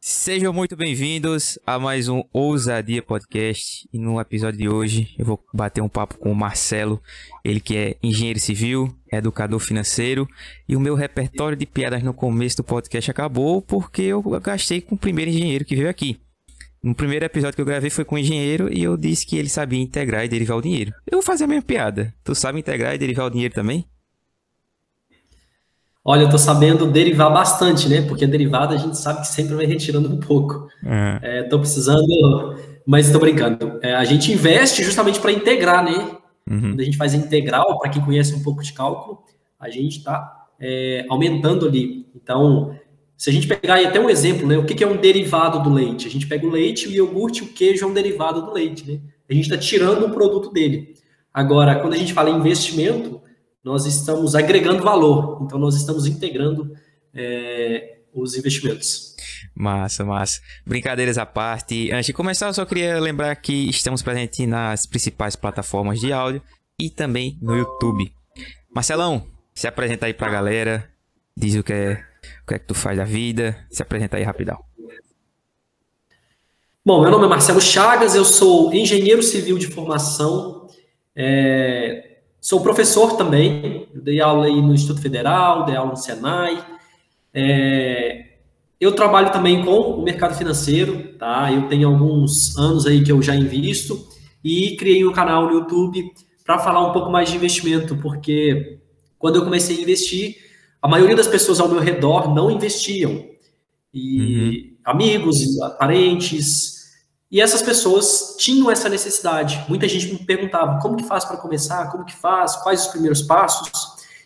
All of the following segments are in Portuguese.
Sejam muito bem-vindos a mais um Ousadia Podcast. E no episódio de hoje eu vou bater um papo com o Marcelo, ele que é engenheiro civil, educador financeiro, e o meu repertório de piadas no começo do podcast acabou porque eu gastei com o primeiro engenheiro que veio aqui. No primeiro episódio que eu gravei foi com um engenheiro e eu disse que ele sabia integrar e derivar o dinheiro. Eu vou fazer a mesma piada. Tu sabe integrar e derivar o dinheiro também? Olha, eu tô sabendo derivar bastante, né? Porque a derivada a gente sabe que sempre vai retirando um pouco. Tô precisando, mas tô brincando. A gente investe justamente para integrar, né? Quando a gente faz a integral, para quem conhece um pouco de cálculo, a gente está aumentando ali. Então, se a gente pegar aí até um exemplo, né? O que é um derivado do leite? A gente pega o leite, o iogurte, o queijo é um derivado do leite, né? A gente está tirando um produto dele. Agora, quando a gente fala em investimento, nós estamos agregando valor, então nós estamos integrando os investimentos. Massa. Brincadeiras à parte. Antes de começar, eu só queria lembrar que estamos presentes nas principais plataformas de áudio e também no YouTube. Marcelão, se apresenta aí pra galera, diz o que é que tu faz da vida, se apresenta aí rapidão. Bom, meu nome é Marcelo Chagas, eu sou engenheiro civil de formação, sou professor também, eu dei aula aí no Instituto Federal, dei aula no Senai. Eu trabalho também com o mercado financeiro, tá? Eu tenho alguns anos aí que eu já invisto e criei um canal no YouTube para falar um pouco mais de investimento, porque quando eu comecei a investir, a maioria das pessoas ao meu redor não investiam. E amigos, parentes, e essas pessoas tinham essa necessidade. Muita gente me perguntava, como que faz para começar? Como que faz? Quais os primeiros passos?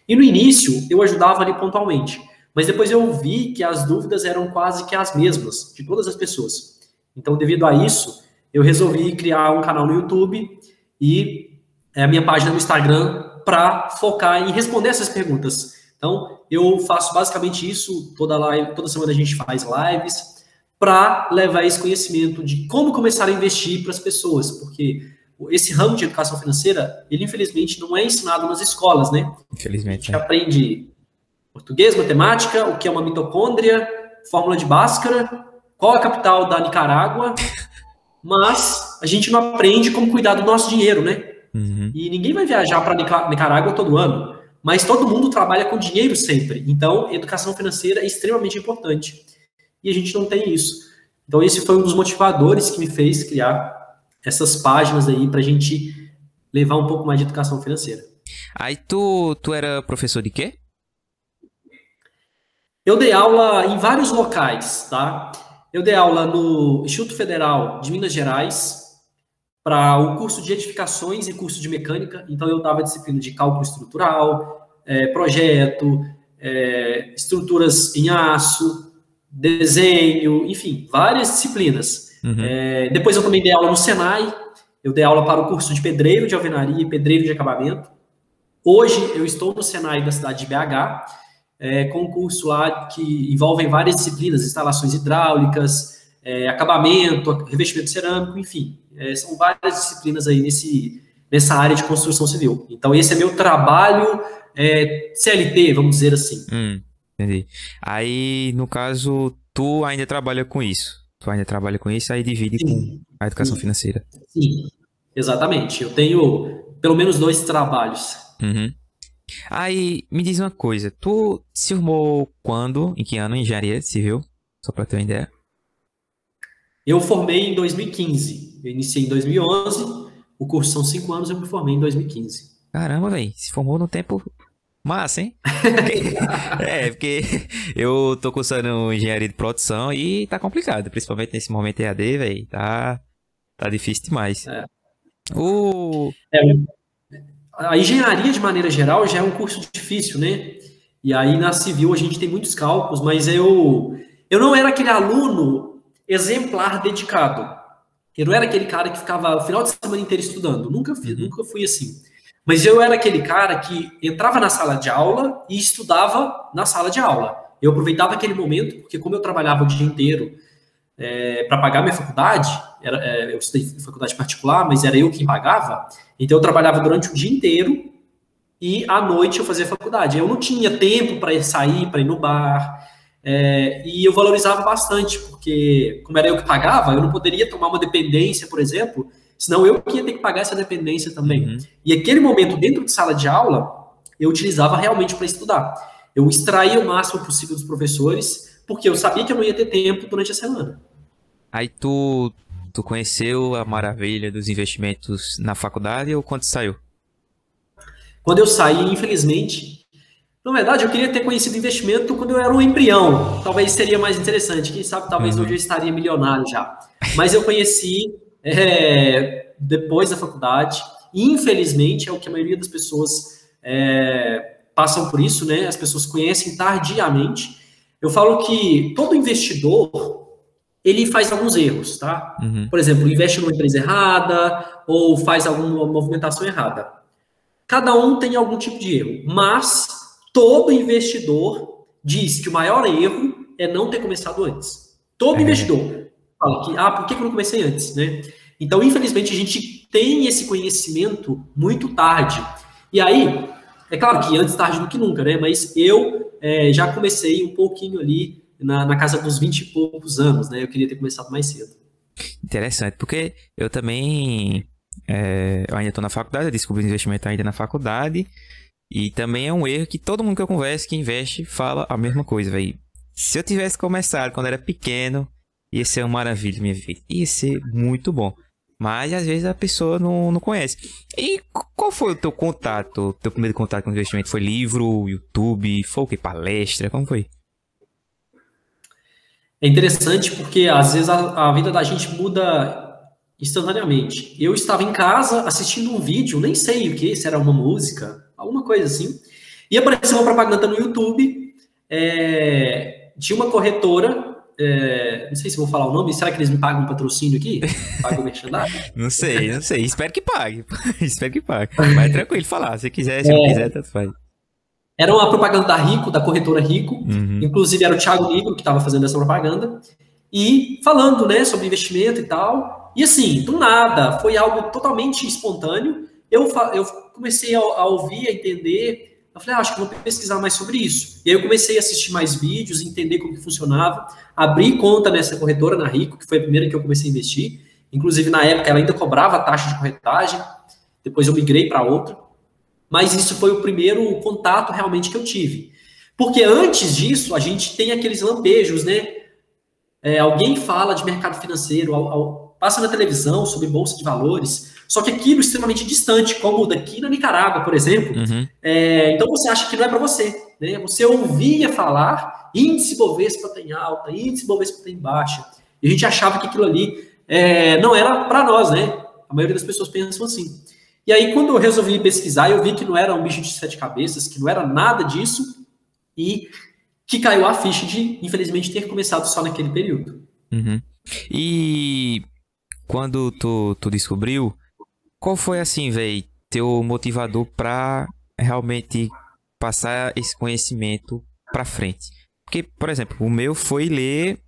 E no início, eu ajudava ali pontualmente. Mas depois eu vi que as dúvidas eram quase que as mesmas, de todas as pessoas. Então, devido a isso, eu resolvi criar um canal no YouTube e a minha página no Instagram para focar em responder essas perguntas. Então, eu faço basicamente isso, toda semana a gente faz lives, para levar esse conhecimento de como começar a investir para as pessoas, porque esse ramo de educação financeira, ele infelizmente não é ensinado nas escolas, né? Infelizmente. A gente aprende português, matemática, o que é uma mitocôndria, fórmula de Bhaskara, qual a capital da Nicarágua, mas a gente não aprende como cuidar do nosso dinheiro, né? E ninguém vai viajar para Nicarágua todo ano, mas todo mundo trabalha com dinheiro sempre. Então, educação financeira é extremamente importante. E a gente não tem isso. Então, esse foi um dos motivadores que me fez criar essas páginas aí para a gente levar um pouco mais de educação financeira. Aí tu era professor de quê? Eu dei aula em vários locais, tá? Eu dei aula no Instituto Federal de Minas Gerais para o curso de edificações e curso de mecânica. Então, eu dava disciplina de cálculo estrutural, projeto, estruturas em aço, desenho, enfim, várias disciplinas. Depois eu também dei aula no Senai, eu dei aula para o curso de pedreiro de alvenaria e pedreiro de acabamento. Hoje eu estou no Senai da cidade de BH, com um curso lá que envolve várias disciplinas, instalações hidráulicas, acabamento, revestimento cerâmico, enfim. São várias disciplinas aí nessa área de construção civil. Então esse é meu trabalho CLT, vamos dizer assim. Entendi. Aí, no caso, tu ainda trabalha com isso. Aí divide com a educação financeira. Sim, exatamente. Eu tenho pelo menos 2 trabalhos. Aí, me diz uma coisa. Tu se formou quando? Em que ano? Em engenharia civil? Só pra ter uma ideia. Eu formei em 2015. Eu iniciei em 2011. O curso são 5 anos, eu me formei em 2015. Caramba, velho. Se formou no tempo... Massa, hein? Porque eu tô cursando engenharia de produção e tá complicado, principalmente nesse momento EAD, velho. Tá difícil demais. A engenharia, de maneira geral, já é um curso difícil, né? E aí, na civil, a gente tem muitos cálculos, mas eu não era aquele aluno exemplar dedicado. Eu não era aquele cara que ficava o final de semana inteiro estudando. Nunca fui assim. Mas eu era aquele cara que entrava na sala de aula e estudava na sala de aula. Eu aproveitava aquele momento, porque como eu trabalhava o dia inteiro para pagar minha faculdade, eu estudei faculdade particular, mas era eu quem pagava, então eu trabalhava durante o dia inteiro e à noite eu fazia faculdade. Eu não tinha tempo para sair, para ir no bar, E eu valorizava bastante, porque como era eu que pagava, eu não poderia tomar uma dependência, por exemplo, senão eu que ia ter que pagar essa dependência também. E aquele momento dentro de sala de aula, eu utilizava realmente para estudar. Eu extraía o máximo possível dos professores, porque eu sabia que eu não ia ter tempo durante a semana. Aí tu conheceu a maravilha dos investimentos na faculdade ou quando saiu? Quando eu saí, infelizmente, na verdade, eu queria ter conhecido investimento quando eu era um embrião. Talvez seria mais interessante. Quem sabe, talvez hoje eu estaria milionário já. Mas eu conheci depois da faculdade. E, infelizmente, é o que a maioria das pessoas passam por isso, né? As pessoas conhecem tardiamente. Eu falo que todo investidor, ele faz alguns erros, tá? Por exemplo, investe numa empresa errada ou faz alguma movimentação errada. Cada um tem algum tipo de erro, mas todo investidor diz que o maior erro é não ter começado antes. Todo investidor fala que, por que eu não comecei antes, né? Então, infelizmente, a gente tem esse conhecimento muito tarde. E aí, é claro que antes tarde do que nunca, né? Mas eu já comecei um pouquinho ali na casa dos 20 e poucos anos, né? Eu queria ter começado mais cedo. Interessante, porque eu também... eu ainda estou na faculdade, eu descobri o investimento ainda na faculdade. E também é um erro que todo mundo que eu converso, que investe, fala a mesma coisa, velho. Se eu tivesse começado quando era pequeno, ia ser uma maravilha minha vida. Ia ser muito bom. Mas às vezes a pessoa não conhece. E qual foi o teu contato? Teu primeiro contato com o investimento? Foi livro, YouTube? Foi o quê? Palestra? Como foi? É interessante porque às vezes a vida da gente muda instantaneamente. Eu estava em casa assistindo um vídeo, nem sei o que, se era uma música, alguma coisa assim, e apareceu uma propaganda no YouTube de uma corretora, não sei se vou falar o nome, será que eles me pagam um patrocínio aqui? Pagam o merchandising? Não sei. Espero que pague. Espero que pague. Mas é tranquilo falar. Se quiser, se não quiser, tanto faz. Era uma propaganda da Rico, da corretora Rico. Inclusive era o Thiago Nigro que estava fazendo essa propaganda. E falando, né, sobre investimento e tal. E assim, do nada, foi algo totalmente espontâneo. Eu comecei a ouvir, a entender. Eu falei, acho que vou pesquisar mais sobre isso. E aí eu comecei a assistir mais vídeos, entender como que funcionava. Abri conta nessa corretora, na Rico, que foi a primeira que eu comecei a investir. Inclusive, na época, ela ainda cobrava a taxa de corretagem. Depois eu migrei para outra. Mas isso foi o primeiro contato realmente que eu tive. Porque antes disso, a gente tem aqueles lampejos, né? Alguém fala de mercado financeiro, passa na televisão sobre bolsa de valores, só que aquilo é extremamente distante, como daqui na Nicarágua, por exemplo. Então você acha que não é para você, né? Você ouvia falar índice Bovespa tem alta, índice Bovespa tem baixa, e a gente achava que aquilo ali não era para nós, né? A maioria das pessoas pensam assim. E aí, quando eu resolvi pesquisar, eu vi que não era um bicho de 7 cabeças, que não era nada disso, e que caiu a ficha de, infelizmente, ter começado só naquele período. E quando tu descobriu, qual foi, assim, velho, teu motivador pra realmente passar esse conhecimento pra frente? Porque, por exemplo, o meu foi ler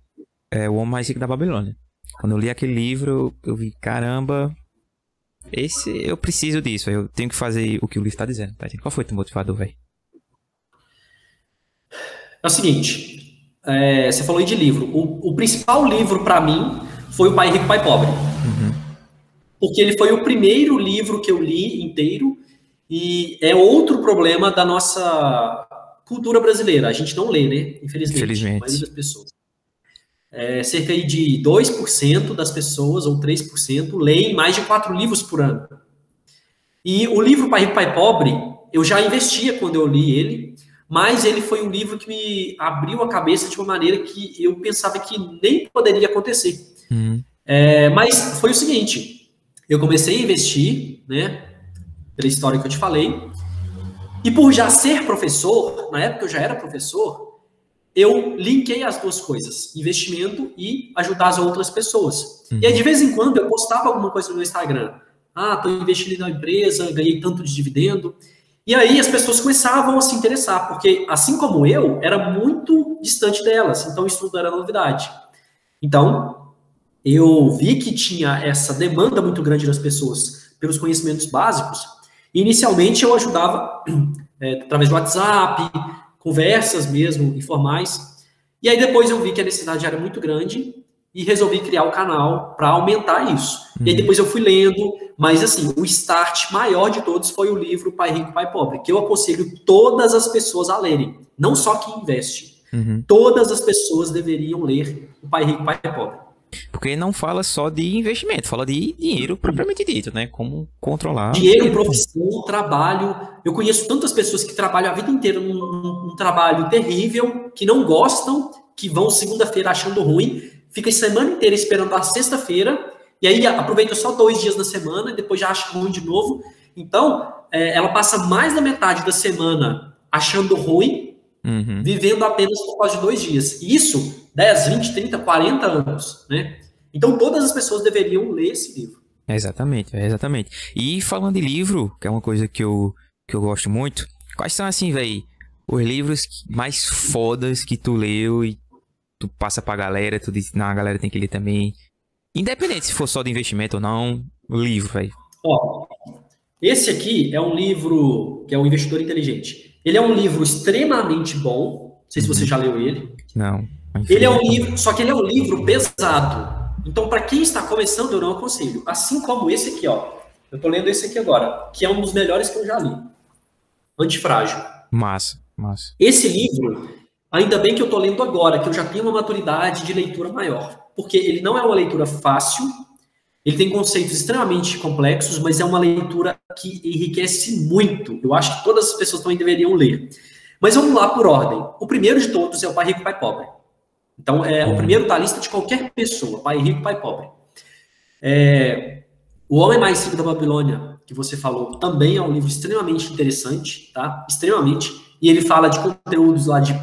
O Homem Mais Rico da Babilônia. Quando eu li aquele livro, eu vi, caramba... eu preciso disso, eu tenho que fazer o que o livro está dizendo. Tá? Qual foi o teu motivador, velho? É o seguinte, você falou aí de livro. O principal livro para mim foi O Pai Rico, Pai Pobre. Porque ele foi o primeiro livro que eu li inteiro e é outro problema da nossa cultura brasileira. A gente não lê, né? Infelizmente. A maioria das pessoas. Cerca de 2% das pessoas, ou 3%, leem mais de 4 livros por ano. E o livro Pai Rico, Pai Pobre, eu já investia quando eu li ele, mas ele foi um livro que me abriu a cabeça de uma maneira que eu pensava que nem poderia acontecer. Mas foi o seguinte, eu comecei a investir, né, pela história que eu te falei, e por já ser professor, na época eu já era professor, eu linkei as duas coisas, investimento e ajudar as outras pessoas. E aí, de vez em quando, eu postava alguma coisa no meu Instagram. Estou investindo na empresa, ganhei tanto de dividendo. E aí, as pessoas começavam a se interessar, porque, assim como eu, era muito distante delas. Então, isso não era novidade. Então, eu vi que tinha essa demanda muito grande das pessoas pelos conhecimentos básicos. E, inicialmente, eu ajudava através do WhatsApp, conversas mesmo, informais. E aí depois eu vi que a necessidade era muito grande e resolvi criar o canal para aumentar isso. E aí depois eu fui lendo, mas assim, o start maior de todos foi o livro Pai Rico, Pai Pobre, que eu aconselho todas as pessoas a lerem, não só quem investe. Todas as pessoas deveriam ler o Pai Rico, Pai Pobre. Porque não fala só de investimento, fala de dinheiro propriamente dito, né? Como controlar. Dinheiro, profissão, trabalho. Eu conheço tantas pessoas que trabalham a vida inteira num trabalho terrível, que não gostam, que vão segunda-feira achando ruim, fica a semana inteira esperando a sexta-feira, e aí aproveita só 2 dias na semana, e depois já acha ruim de novo. Então, ela passa mais da metade da semana achando ruim, vivendo apenas por causa de 2 dias. E isso, 10, 20, 30, 40 anos, né? Então, todas as pessoas deveriam ler esse livro. Exatamente. E falando de livro, que é uma coisa que eu gosto muito, quais são, assim, velho, os livros mais fodas que tu leu e tu passa pra galera, tu diz, não, a galera tem que ler também. Independente se for só de investimento ou não, o livro, velho. Ó, esse aqui é um livro que é o Investidor Inteligente. Ele é um livro extremamente bom. Não sei se você já leu ele. Não. Ele é um livro, só que ele é um livro pesado. Então, para quem está começando, eu não aconselho. Assim como esse aqui, ó. Eu tô lendo esse aqui agora, que é um dos melhores que eu já li. Antifrágil. Massa. Esse livro, ainda bem que eu tô lendo agora, que eu já tenho uma maturidade de leitura maior. Porque ele não é uma leitura fácil, ele tem conceitos extremamente complexos, mas é uma leitura que enriquece muito. Eu acho que todas as pessoas também deveriam ler. Mas vamos lá por ordem. O primeiro de todos é o Pai Rico, Pai Pobre. Então, o primeiro está na lista de qualquer pessoa, Pai Rico, Pai Pobre. O Homem Mais Rico da Babilônia, que você falou, também é um livro extremamente interessante, tá? Extremamente. E ele fala de conteúdos lá de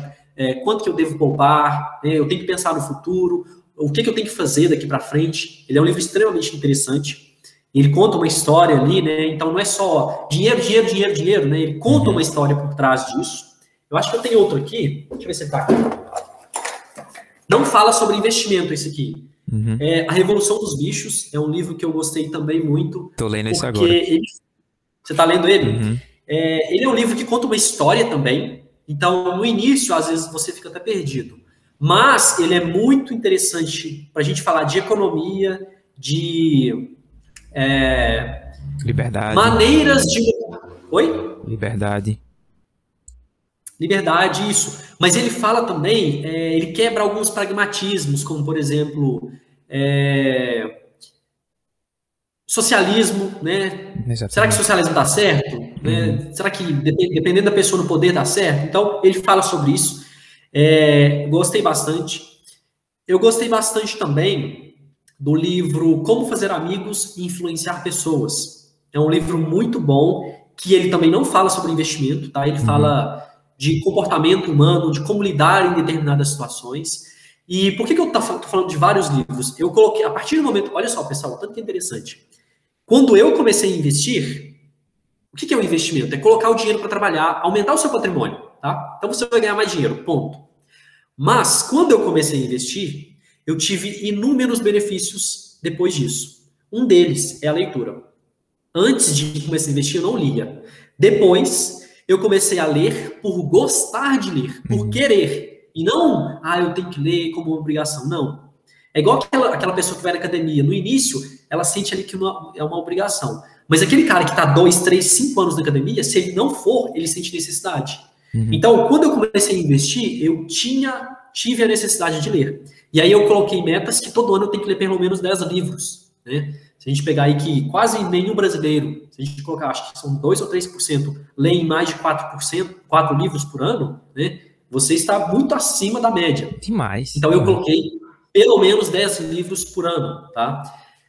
quanto que eu devo poupar, né? Eu tenho que pensar no futuro, o que eu tenho que fazer daqui para frente. Ele é um livro extremamente interessante. Ele conta uma história ali, né? Então não é só dinheiro, né? Ele conta uma história por trás disso. Eu acho que eu tenho outro aqui. Deixa eu ver se ele tá aqui. Não fala sobre investimento esse aqui. A Revolução dos Bichos é um livro que eu gostei também muito. Tô lendo esse agora. Você tá lendo ele? Ele é um livro que conta uma história também. Então, no início, às vezes, você fica até perdido. Mas ele é muito interessante para a gente falar de economia, de liberdade. Maneiras de... Oi? Liberdade, isso. Mas ele fala também, ele quebra alguns pragmatismos, como, por exemplo, socialismo, né? Exatamente. Será que socialismo dá certo? Né? Será que, dependendo da pessoa no poder, dá certo? Então, ele fala sobre isso. Gostei bastante. Eu gostei bastante também do livro Como Fazer Amigos e Influenciar Pessoas. É um livro muito bom, que ele também não fala sobre investimento, tá? Ele fala de comportamento humano, de como lidar em determinadas situações. E por que eu tô falando de vários livros? Eu coloquei, a partir do momento... Olha só, pessoal, tanto que é interessante. Quando eu comecei a investir, o que é um investimento? É colocar o dinheiro para trabalhar, aumentar o seu patrimônio, tá? Então você vai ganhar mais dinheiro, ponto. Mas, quando eu comecei a investir, eu tive inúmeros benefícios depois disso. Um deles é a leitura. Antes de começar a investir, eu não lia. Depois, eu comecei a ler por gostar de ler, por querer. E não, eu tenho que ler como uma obrigação. Não. É igual aquela pessoa que vai na academia. No início, ela sente ali que é uma obrigação. Mas aquele cara que está 2, 3, 5 anos na academia, se ele não for, ele sente necessidade. Então, quando eu comecei a investir, eu tive a necessidade de ler. E aí eu coloquei metas que todo ano eu tenho que ler pelo menos 10 livros. Né? Se a gente pegar aí que quase nenhum brasileiro, se a gente colocar, acho que são 2 ou 3%, leem mais de 4 livros por ano, né? Você está muito acima da média. Demais. Então eu coloquei pelo menos 10 livros por ano, tá?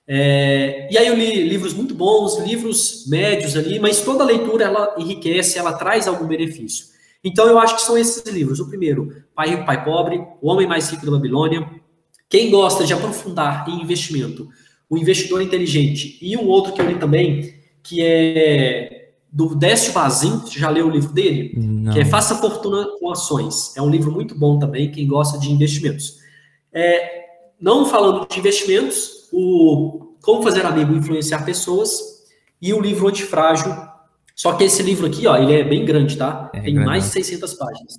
E aí eu li livros muito bons, livros médios ali, mas toda leitura ela enriquece, ela traz algum benefício. Então eu acho que são esses livros. O primeiro, Pai Rico, Pai Pobre, O Homem Mais Rico da Babilônia. Quem gosta de aprofundar em investimento, O Investidor Inteligente. E um outro que eu li também, que é do Décio Bazin, você já leu o livro dele? Não. Que é Faça Fortuna com Ações. É um livro muito bom também, quem gosta de investimentos. Não falando de investimentos, o Como Fazer Amigo e Influenciar Pessoas e o livro Antifrágil. Só que esse livro aqui, ó, ele é bem grande, tá? Tem mais de 600 páginas.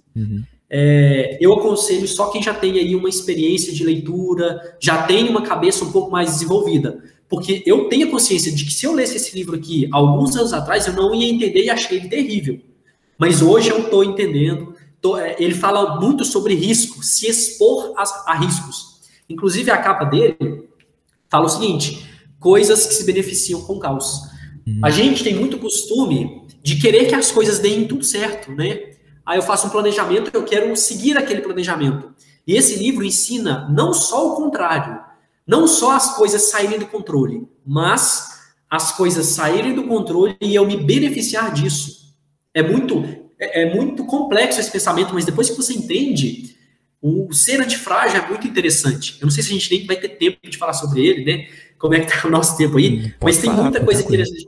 eu aconselho só quem já tem aí uma experiência de leitura, já tem uma cabeça um pouco mais desenvolvida. Porque eu tenho a consciência de que se eu lesse esse livro aqui alguns anos atrás, eu não ia entender e achei ele terrível. Mas hoje eu estou entendendo. Ele fala muito sobre risco, se expor a riscos. Inclusive, a capa dele fala o seguinte: coisas que se beneficiam com o caos. A gente tem muito costume de querer que as coisas deem tudo certo, né? Aí eu faço um planejamento, eu quero seguir aquele planejamento. E esse livro ensina não só o contrário, não só as coisas saírem do controle, mas as coisas saírem do controle e eu me beneficiar disso. É muito complexo esse pensamento, mas depois que você entende, o ser antifrágil é muito interessante. Eu não sei se a gente nem vai ter tempo de falar sobre ele, né? Como é que tá o nosso tempo aí, mas tem muita coisa interessante.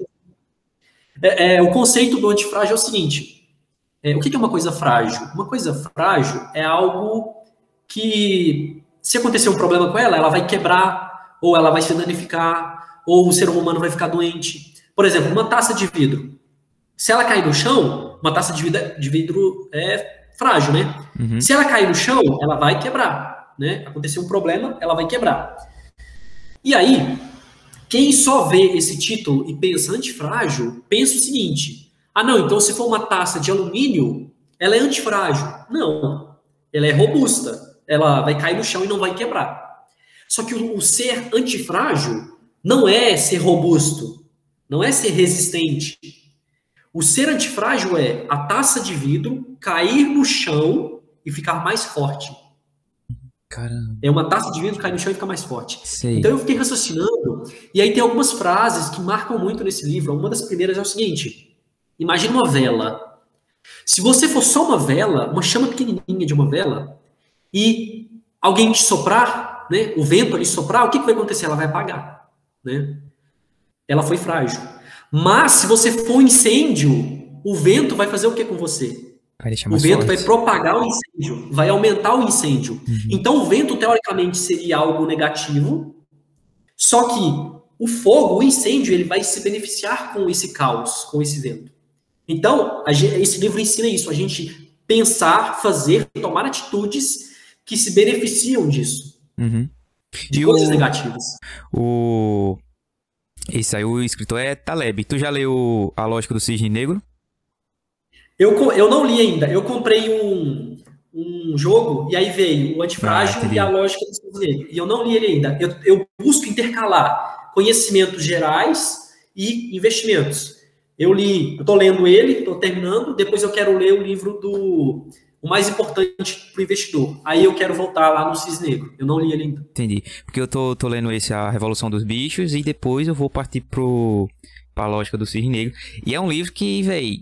O conceito do antifrágil é o seguinte: o que é uma coisa frágil? Uma coisa frágil é algo que, se acontecer um problema com ela, ela vai quebrar, ou ela vai se danificar, ou o ser humano vai ficar doente. Por exemplo, uma taça de vidro. Se ela cair no chão, uma taça de vidro é frágil, né? Uhum. Se ela cair no chão, ela vai quebrar, né? Acontecer um problema, ela vai quebrar. E aí, quem só vê esse título e pensa antifrágil, pensa o seguinte: não, então se for uma taça de alumínio, ela é antifrágil. Não, ela é robusta. Ela vai cair no chão e não vai quebrar. Só que o ser antifrágil não é ser robusto, não é ser resistente. O ser antifrágil é a taça de vidro cair no chão e ficar mais forte. Caramba. É uma taça de vidro cair no chão e ficar mais forte. Sei. Então eu fiquei raciocinando, e aí tem algumas frases que marcam muito nesse livro. Uma das primeiras é o seguinte: imagina uma vela. Se você for só uma vela, uma chama pequenininha de uma vela, e alguém te soprar, né, o vento ali soprar, o que vai acontecer? Ela vai apagar, né? Ela foi frágil. Mas se você for um incêndio, o vento vai fazer o que com você? O vento vai propagar o incêndio, vai aumentar o incêndio. Uhum. Então o vento, teoricamente, seria algo negativo, só que o fogo, o incêndio, ele vai se beneficiar com esse caos, com esse vento. Então, esse livro ensina isso, a gente pensar, fazer, tomar atitudes que se beneficiam disso. Uhum. De coisas negativas. Esse aí, o escritor é Taleb. Tu já leu A Lógica do Cisne Negro? Eu não li ainda. Eu comprei um jogo e aí veio o Antifrágil e A Lógica do Cisne Negro. E eu não li ele ainda. Eu busco intercalar conhecimentos gerais e investimentos. Eu tô lendo ele, tô terminando, depois eu quero ler o livro o mais importante para o investidor. Aí eu quero voltar lá no Cisne Negro. Eu não li ele ainda. Entendi. Porque eu tô lendo esse, A Revolução dos Bichos, e depois eu vou partir pra Lógica do Cisne Negro. E é um livro que, véi,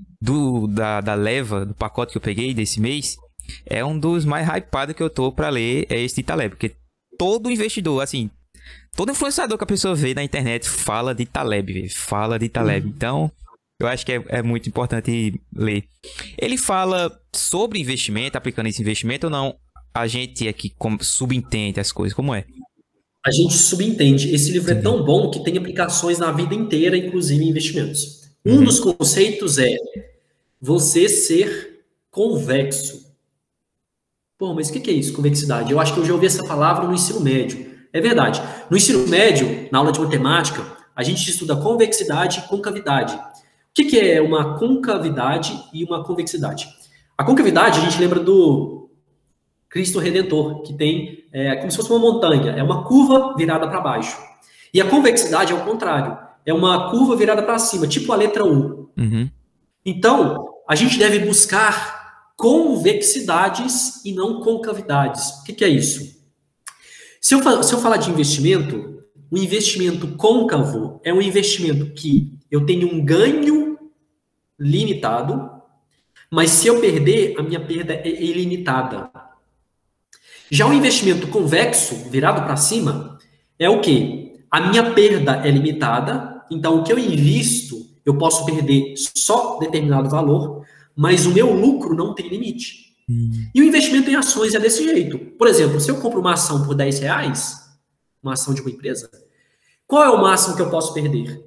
da leva, do pacote que eu peguei desse mês, é um dos mais hypados que eu tô pra ler, é esse de Taleb. Porque todo investidor, assim, todo influenciador que a pessoa vê na internet fala de Taleb, véi, fala de Taleb. Então, eu acho que é muito importante ler. Ele fala sobre investimento, aplicando esse investimento ou não? A gente aqui subentende as coisas, como é? A gente subentende. Esse livro é tão bom que tem aplicações na vida inteira, inclusive em investimentos. Um dos conceitos é você ser convexo. Pô, mas o que é isso, convexidade? Eu acho que eu já ouvi essa palavra no ensino médio. É verdade. No ensino médio, na aula de matemática, a gente estuda convexidade e concavidade. O que é uma concavidade e uma convexidade? A concavidade, a gente lembra do Cristo Redentor, que tem como se fosse uma montanha, é uma curva virada para baixo. E a convexidade é o contrário, é uma curva virada para cima, tipo a letra U. Uhum. Então, a gente deve buscar convexidades e não concavidades. O que é isso? Se eu falar de investimento, o investimento côncavo é um investimento que eu tenho um ganho limitado, mas se eu perder, a minha perda é ilimitada. Já o investimento convexo, virado para cima, é o quê? A minha perda é limitada, então o que eu invisto, eu posso perder só determinado valor, mas o meu lucro não tem limite. E o investimento em ações é desse jeito. Por exemplo, se eu compro uma ação por R$10, uma ação de uma empresa, qual é o máximo que eu posso perder?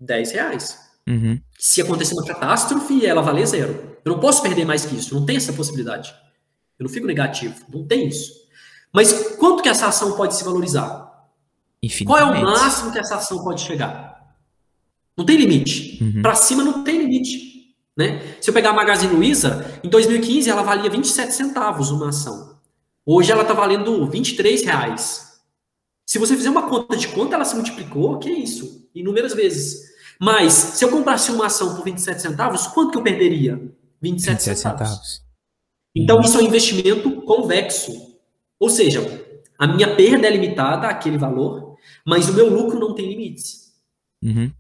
R$10. Uhum. Se acontecer uma catástrofe, ela valer 0. Eu não posso perder mais que isso, não tem essa possibilidade. Eu não fico negativo, não tem isso. Mas quanto que essa ação pode se valorizar? Qual é o máximo que essa ação pode chegar? Não tem limite. Para cima não tem limite. Né? Se eu pegar a Magazine Luiza, em 2015 ela valia 27 centavos uma ação. Hoje ela está valendo R$23. Se você fizer uma conta de quanto ela se multiplicou, que é isso? Inúmeras vezes. Mas, se eu comprasse uma ação por 27 centavos, quanto que eu perderia? 27 centavos. Então, isso é um investimento convexo. Ou seja, a minha perda é limitada àquele valor, mas o meu lucro não tem limites.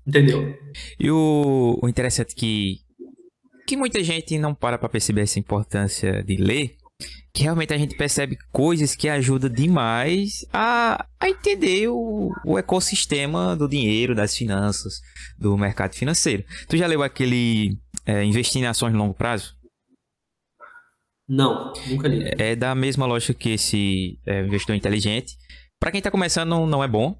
Entendeu? E o interessante que muita gente não para perceber essa importância de ler, que realmente a gente percebe coisas que ajudam demais a entender o ecossistema do dinheiro, das finanças, do mercado financeiro. Tu já leu aquele Investir em Ações de Longo Prazo? Não, nunca li. É da mesma lógica que esse Investidor Inteligente. Para quem está começando, não é bom,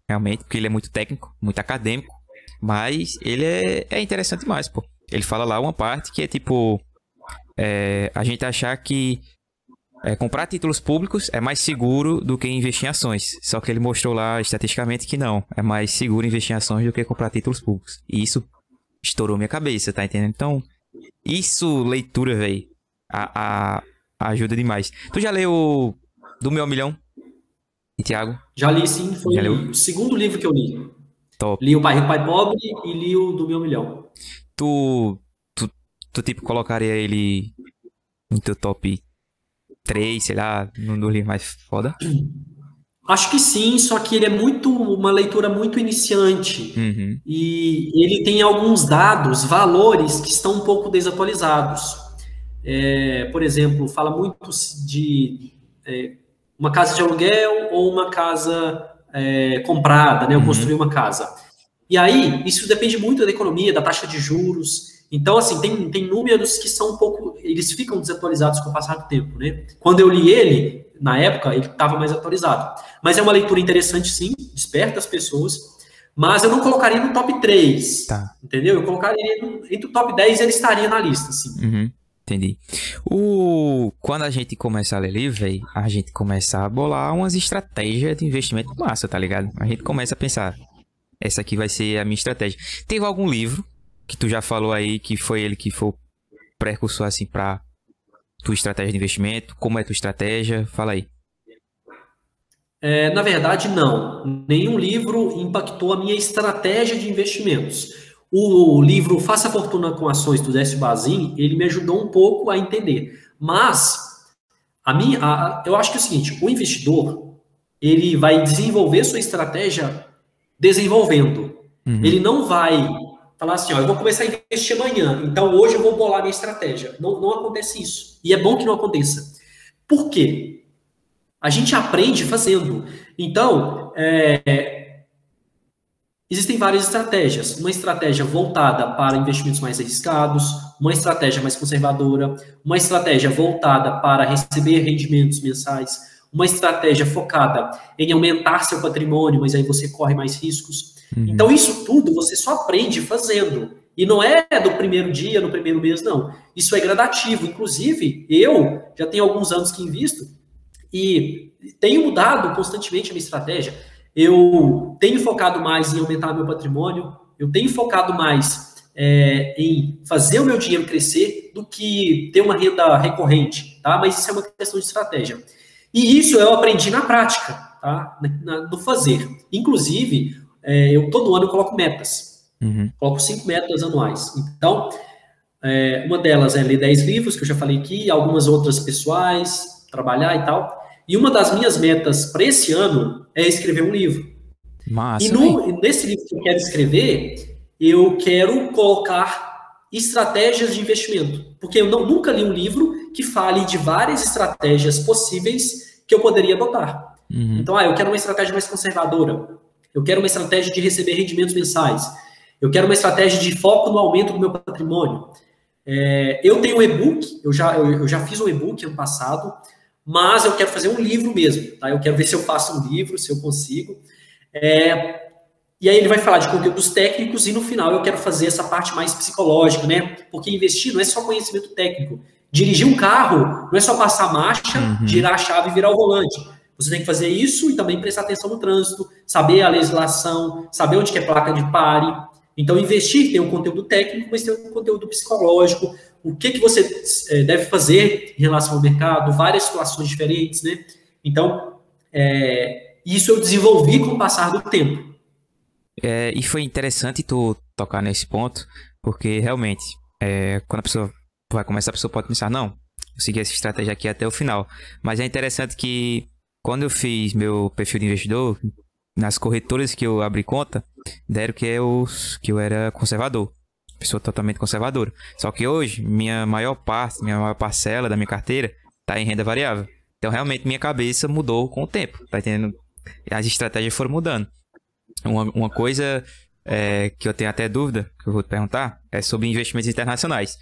realmente, porque ele é muito técnico, muito acadêmico, mas ele é interessante demais, pô. Ele fala lá uma parte que é tipo... a gente achar que comprar títulos públicos é mais seguro do que investir em ações. Só que ele mostrou lá estatisticamente que não. É mais seguro investir em ações do que comprar títulos públicos. E isso estourou minha cabeça, tá entendendo? Então, isso, leitura, velho, ajuda demais. Tu já leu Do Meu Milhão? E Thiago? Já li, sim. Foi o segundo livro que eu li. Top. Li o Pai Rico, Pai Pobre e li o Do Meu Milhão. Tu tipo, colocaria ele no teu top 3, sei lá, num dos livros mais foda? Acho que sim, só que ele é uma leitura muito iniciante. E ele tem alguns dados, valores que estão um pouco desatualizados. Por exemplo, fala muito de uma casa de aluguel ou uma casa comprada, né? Eu construí uma casa. E aí, isso depende muito da economia, da taxa de juros. Então, assim, tem números que são um pouco... Eles ficam desatualizados com o passar do tempo, né? Quando eu li ele, na época, ele estava mais atualizado. Mas é uma leitura interessante, sim, desperta as pessoas, mas eu não colocaria no top 3, tá. Entendeu? Eu colocaria entre o top 10 ele estaria na lista, sim. Entendi. Quando a gente começa a ler livro, véio, a gente começa a bolar umas estratégias de investimento massa, tá ligado? A gente começa a pensar, essa aqui vai ser a minha estratégia. Teve algum livro que tu já falou aí que foi ele que foi o precursor, assim, pra tua estratégia de investimento? Como é tua estratégia? Fala aí. Na verdade, não. Nenhum livro impactou a minha estratégia de investimentos. O livro Faça Fortuna com Ações, do Décio Bazin, ele me ajudou um pouco a entender. Mas, eu acho que é o seguinte, o investidor, ele vai desenvolver sua estratégia desenvolvendo. Ele não vai falar assim, eu vou começar a investir amanhã, então hoje eu vou bolar minha estratégia. Não acontece isso. E é bom que não aconteça. Por quê? A gente aprende fazendo. Então, existem várias estratégias. Uma estratégia voltada para investimentos mais arriscados, uma estratégia mais conservadora, uma estratégia voltada para receber rendimentos mensais, uma estratégia focada em aumentar seu patrimônio, mas aí você corre mais riscos. Então, isso tudo você só aprende fazendo. E não é do primeiro dia, no primeiro mês, não. Isso é gradativo. Inclusive, eu já tenho alguns anos que invisto e tenho mudado constantemente a minha estratégia. Eu tenho focado mais em aumentar meu patrimônio, eu tenho focado mais em fazer o meu dinheiro crescer do que ter uma renda recorrente, tá? Mas isso é uma questão de estratégia. E isso eu aprendi na prática, tá? No fazer. Inclusive, eu todo ano coloco metas. Coloco 5 metas anuais. Então, uma delas é ler 10 livros, que eu já falei aqui, algumas outras pessoais, trabalhar e tal. E uma das minhas metas para esse ano é escrever um livro. Massa, e nesse livro que eu quero escrever, eu quero colocar estratégias de investimento. Porque eu nunca li um livro que fale de várias estratégias possíveis que eu poderia adotar. Então, eu quero uma estratégia mais conservadora. Eu quero uma estratégia de receber rendimentos mensais. Eu quero uma estratégia de foco no aumento do meu patrimônio. Eu tenho um e-book, eu já fiz um e-book ano passado, mas eu quero fazer um livro mesmo, tá? Eu quero ver se eu faço um livro, se eu consigo. E aí ele vai falar de conteúdos técnicos e no final eu quero fazer essa parte mais psicológica, né? Porque investir não é só conhecimento técnico. Dirigir um carro não é só passar a marcha, girar a chave e virar o volante. Você tem que fazer isso e também prestar atenção no trânsito, saber a legislação, saber onde que é placa de pare. Então, investir tem um conteúdo técnico, mas tem um conteúdo psicológico. O que você deve fazer em relação ao mercado, várias situações diferentes, né? Então, isso eu desenvolvi com o passar do tempo. E foi interessante tu tocar nesse ponto, porque realmente, quando a pessoa vai começar, a pessoa pode pensar, não, eu segui essa estratégia aqui até o final. Mas é interessante que quando eu fiz meu perfil de investidor, nas corretoras que eu abri conta, deram que eu era conservador. Pessoa totalmente conservadora. Só que hoje, minha maior parcela da minha carteira está em renda variável. Então, realmente, minha cabeça mudou com o tempo. Tá entendendo? As estratégias foram mudando. Uma coisa que eu tenho até dúvida, que eu vou te perguntar, é sobre investimentos internacionais.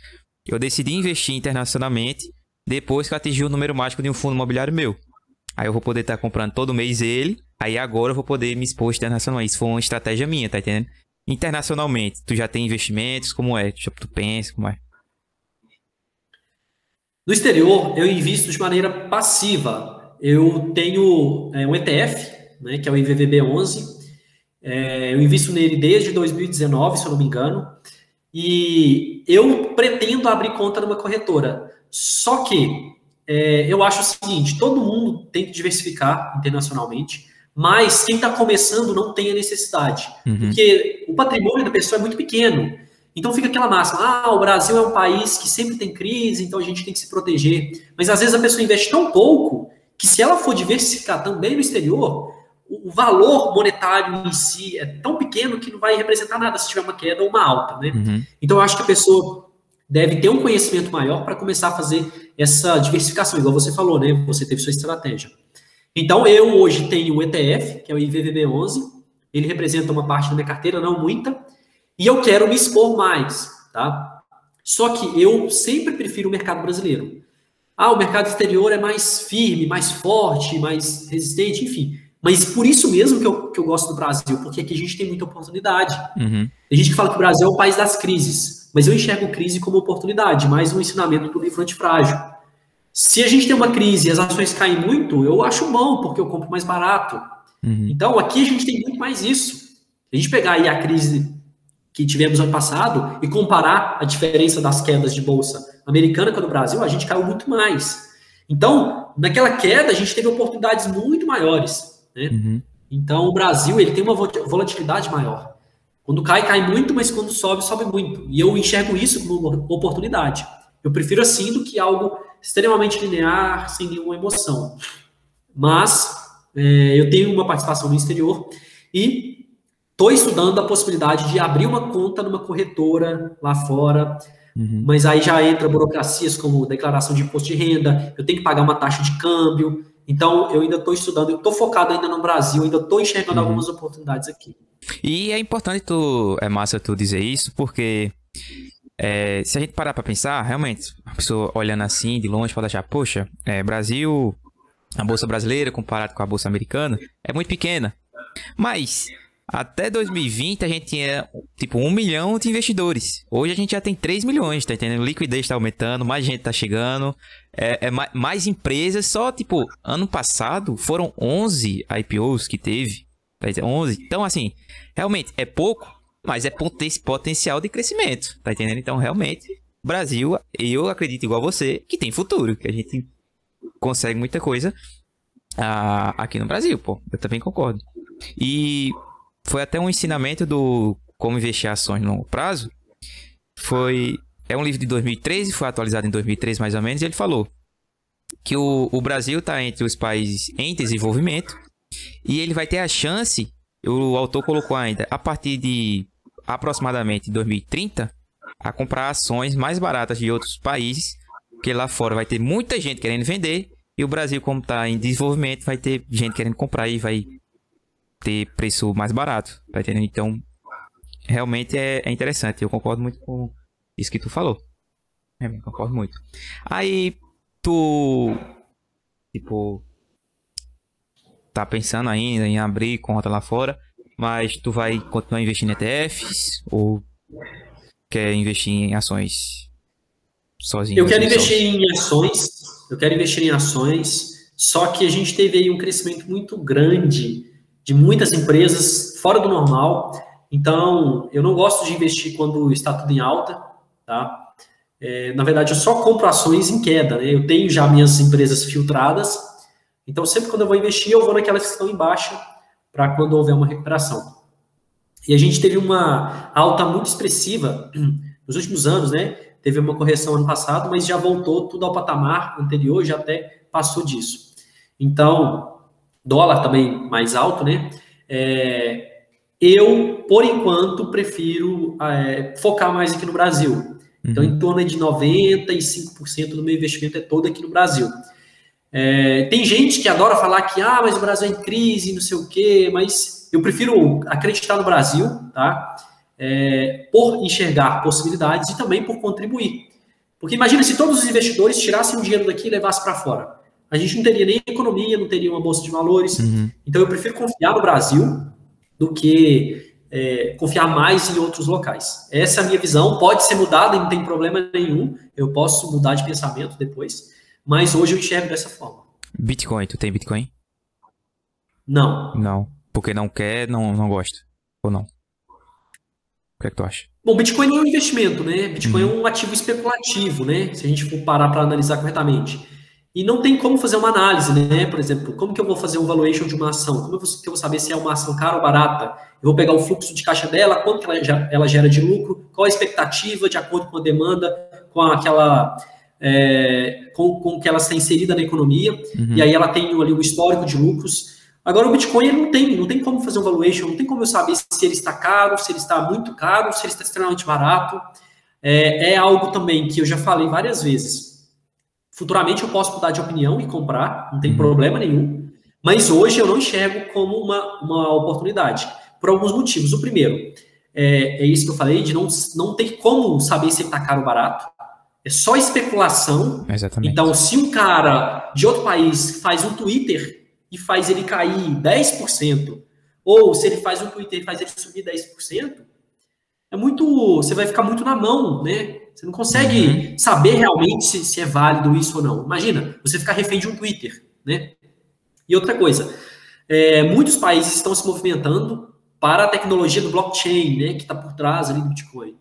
Eu decidi investir internacionalmente depois que eu atingi o número mágico de um fundo imobiliário meu. Aí eu vou poder estar comprando todo mês ele, aí agora eu vou poder me expor internacionalmente. Isso foi uma estratégia minha, tá entendendo? Internacionalmente, tu já tem investimentos? Como é? Tu pensa, como é? No exterior, eu invisto de maneira passiva. Eu tenho um ETF, né, que é o IVVB11. Eu invisto nele desde 2019, se eu não me engano. E eu pretendo abrir conta numa corretora. Só que eu acho o seguinte, todo mundo tem que diversificar internacionalmente, mas quem está começando não tem a necessidade. Porque o patrimônio da pessoa é muito pequeno. Então fica aquela máxima, o Brasil é um país que sempre tem crise, então a gente tem que se proteger. Mas às vezes a pessoa investe tão pouco que se ela for diversificar também no exterior, o valor monetário em si é tão pequeno que não vai representar nada se tiver uma queda ou uma alta, né? Então eu acho que a pessoa deve ter um conhecimento maior para começar a fazer essa diversificação, igual você falou, né? Você teve sua estratégia. Então eu hoje tenho o ETF, que é o IVVB11, ele representa uma parte da minha carteira, não muita, e eu quero me expor mais, tá? Só que eu sempre prefiro o mercado brasileiro. O mercado exterior é mais firme, mais forte, mais resistente, enfim. Mas por isso mesmo que eu gosto do Brasil, porque aqui a gente tem muita oportunidade. Tem gente que fala que o Brasil é o país das crises, mas eu enxergo crise como oportunidade, mais um ensinamento do livro Antifrágil. Se a gente tem uma crise e as ações caem muito, eu acho bom, porque eu compro mais barato. Então aqui a gente tem muito mais isso. Se a gente pegar aí a crise que tivemos ano passado e comparar a diferença das quedas de bolsa americana com a do Brasil, a gente caiu muito mais. Então, naquela queda, a gente teve oportunidades muito maiores, né? Então, o Brasil ele tem uma volatilidade maior. Quando cai, cai muito, mas quando sobe, sobe muito. E eu enxergo isso como uma oportunidade. Eu prefiro assim do que algo extremamente linear, sem nenhuma emoção. Mas, eu tenho uma participação no exterior e estou estudando a possibilidade de abrir uma conta numa corretora lá fora, mas aí já entra burocracias como declaração de imposto de renda, eu tenho que pagar uma taxa de câmbio, então eu ainda estou estudando, eu estou focado ainda no Brasil, ainda estou enxergando algumas oportunidades aqui. E é importante massa tu dizer isso, porque se a gente parar para pensar, realmente, a pessoa olhando assim de longe pode achar, poxa, Brasil, a bolsa brasileira comparado com a bolsa americana é muito pequena, mas até 2020 a gente tinha tipo 1 milhão de investidores. Hoje a gente já tem 3 milhões, tá entendendo? Liquidez está aumentando, mais gente tá chegando, mais empresas. Só tipo, ano passado foram 11 IPOs que teve, tá entendendo? 11. Então assim, realmente é pouco, mas é potencial de crescimento, tá entendendo? Então realmente, Brasil, eu acredito igual você, que tem futuro, que a gente consegue muita coisa aqui no Brasil, pô. Eu também concordo. E foi até um ensinamento do Como Investir em Ações no Longo Prazo. É um livro de 2013, foi atualizado em 2013 mais ou menos, e ele falou que o Brasil está entre os países em desenvolvimento e ele vai ter a chance, o autor colocou ainda, a partir de aproximadamente 2030, a comprar ações mais baratas de outros países, porque lá fora vai ter muita gente querendo vender e o Brasil, como está em desenvolvimento, vai ter gente querendo comprar e vai ter preço mais barato, tá entendendo? Então, realmente é interessante. Eu concordo muito com isso que tu falou. Eu concordo muito. Aí, tu, tipo, tá pensando ainda em abrir conta lá fora, mas tu vai continuar investindo em ETFs ou quer investir em ações sozinho? Eu quero investir em ações, só que a gente teve aí um crescimento muito grande de muitas empresas fora do normal, então eu não gosto de investir quando está tudo em alta, tá? Na verdade, eu só compro ações em queda, né? Eu tenho já minhas empresas filtradas, então sempre quando eu vou investir, eu vou naquelas que estão em baixa, para quando houver uma recuperação. E a gente teve uma alta muito expressiva nos últimos anos, né? Teve uma correção ano passado, mas já voltou tudo ao patamar anterior, já até passou disso. Então, dólar também mais alto, né? Eu, por enquanto, prefiro focar mais aqui no Brasil. Então, em torno de 95% do meu investimento é todo aqui no Brasil. Tem gente que adora falar que, mas o Brasil é em crise, não sei o quê, mas eu prefiro acreditar no Brasil, tá? Por enxergar possibilidades e também por contribuir. Porque imagina se todos os investidores tirassem o dinheiro daqui e levassem para fora. A gente não teria nem economia, não teria uma bolsa de valores. Então, eu prefiro confiar no Brasil do que confiar mais em outros locais. Essa é a minha visão, pode ser mudada e não tem problema nenhum, eu posso mudar de pensamento depois, mas hoje eu enxergo dessa forma. Bitcoin, tu tem Bitcoin? Não. Não, porque não quer, não gosta, ou não? O que é que tu acha? Bom, Bitcoin não é um investimento, né? Bitcoin é um ativo especulativo, né? Se a gente for parar para analisar corretamente. E não tem como fazer uma análise, né? Por exemplo, como que eu vou fazer um valuation de uma ação? Como que eu vou saber se é uma ação cara ou barata? Eu vou pegar o fluxo de caixa dela, quanto que ela gera de lucro, qual a expectativa de acordo com a demanda, com aquela... com que ela está inserida na economia, e aí ela tem ali o histórico de lucros. Agora, o Bitcoin ele não tem como fazer um valuation, não tem como eu saber se ele está caro, se ele está muito caro, se ele está extremamente barato. É algo também que eu já falei várias vezes. Futuramente eu posso mudar de opinião e comprar, não tem problema nenhum, mas hoje eu não enxergo como uma oportunidade, por alguns motivos. O primeiro, é isso que eu falei, de não ter como saber se ele está caro ou barato, é só especulação. Exatamente. Então, se um cara de outro país faz um Twitter e faz ele cair 10%, ou se ele faz um Twitter e faz ele subir 10%, você vai ficar muito na mão, né? Você não consegue saber realmente se é válido isso ou não. Imagina, você ficar refém de um Twitter, né? E outra coisa, muitos países estão se movimentando para a tecnologia do blockchain, né? Que está por trás ali do Bitcoin.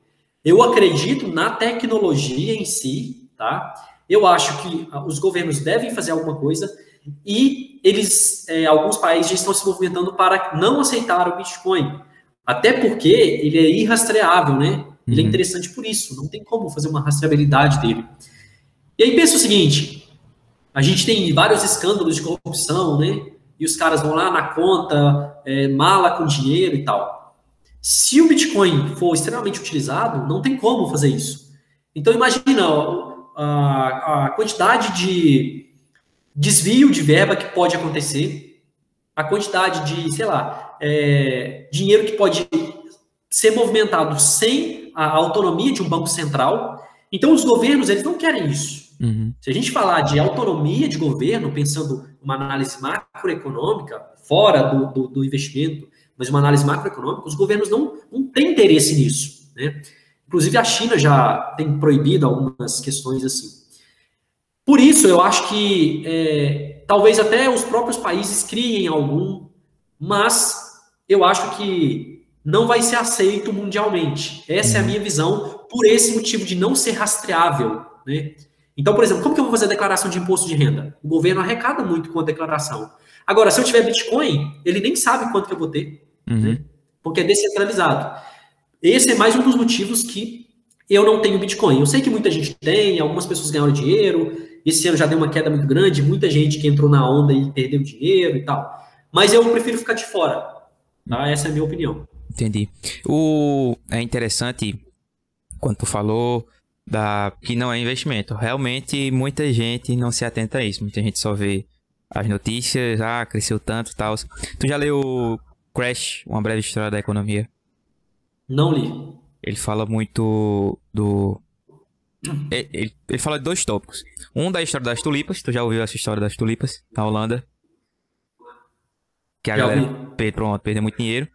Eu acredito na tecnologia em si, tá? Eu acho que os governos devem fazer alguma coisa e alguns países já estão se movimentando para não aceitar o Bitcoin. Até porque ele é irrastreável, né? Ele é interessante por isso, não tem como fazer uma rastreabilidade dele. E aí pensa o seguinte, a gente tem vários escândalos de corrupção, né? E os caras vão lá na conta, mala com dinheiro e tal. Se o Bitcoin for extremamente utilizado, não tem como fazer isso. Então imagina a quantidade de desvio de verba que pode acontecer, a quantidade de, sei lá, dinheiro que pode ser movimentado sem a autonomia de um banco central. Então, os governos, eles não querem isso. Se a gente falar de autonomia de governo, pensando uma análise macroeconômica, fora do investimento, mas uma análise macroeconômica, os governos não têm interesse nisso, né? Inclusive, a China já tem proibido algumas questões assim. Por isso, eu acho que talvez até os próprios países criem algum, mas eu acho que não vai ser aceito mundialmente. Essa é a minha visão, por esse motivo de não ser rastreável, né? Então, por exemplo, como que eu vou fazer a declaração de imposto de renda? O governo arrecada muito com a declaração. Agora, se eu tiver Bitcoin, ele nem sabe quanto que eu vou ter, né? Porque é descentralizado. Esse é mais um dos motivos que eu não tenho Bitcoin. Eu sei que muita gente tem, algumas pessoas ganharam dinheiro, esse ano já deu uma queda muito grande, muita gente que entrou na onda e perdeu dinheiro e tal. Mas eu prefiro ficar de fora, tá? Essa é a minha opinião. Entendi. É interessante quando tu falou que não é investimento. Realmente, muita gente não se atenta a isso. Muita gente só vê as notícias, cresceu tanto e tal. Tu já leu Crash, Uma Breve História da Economia? Não li. Ele fala muito do... Ele fala de dois tópicos. Um da história das tulipas. Tu já ouviu essa história das tulipas na Holanda? Que a galera perdeu muito dinheiro.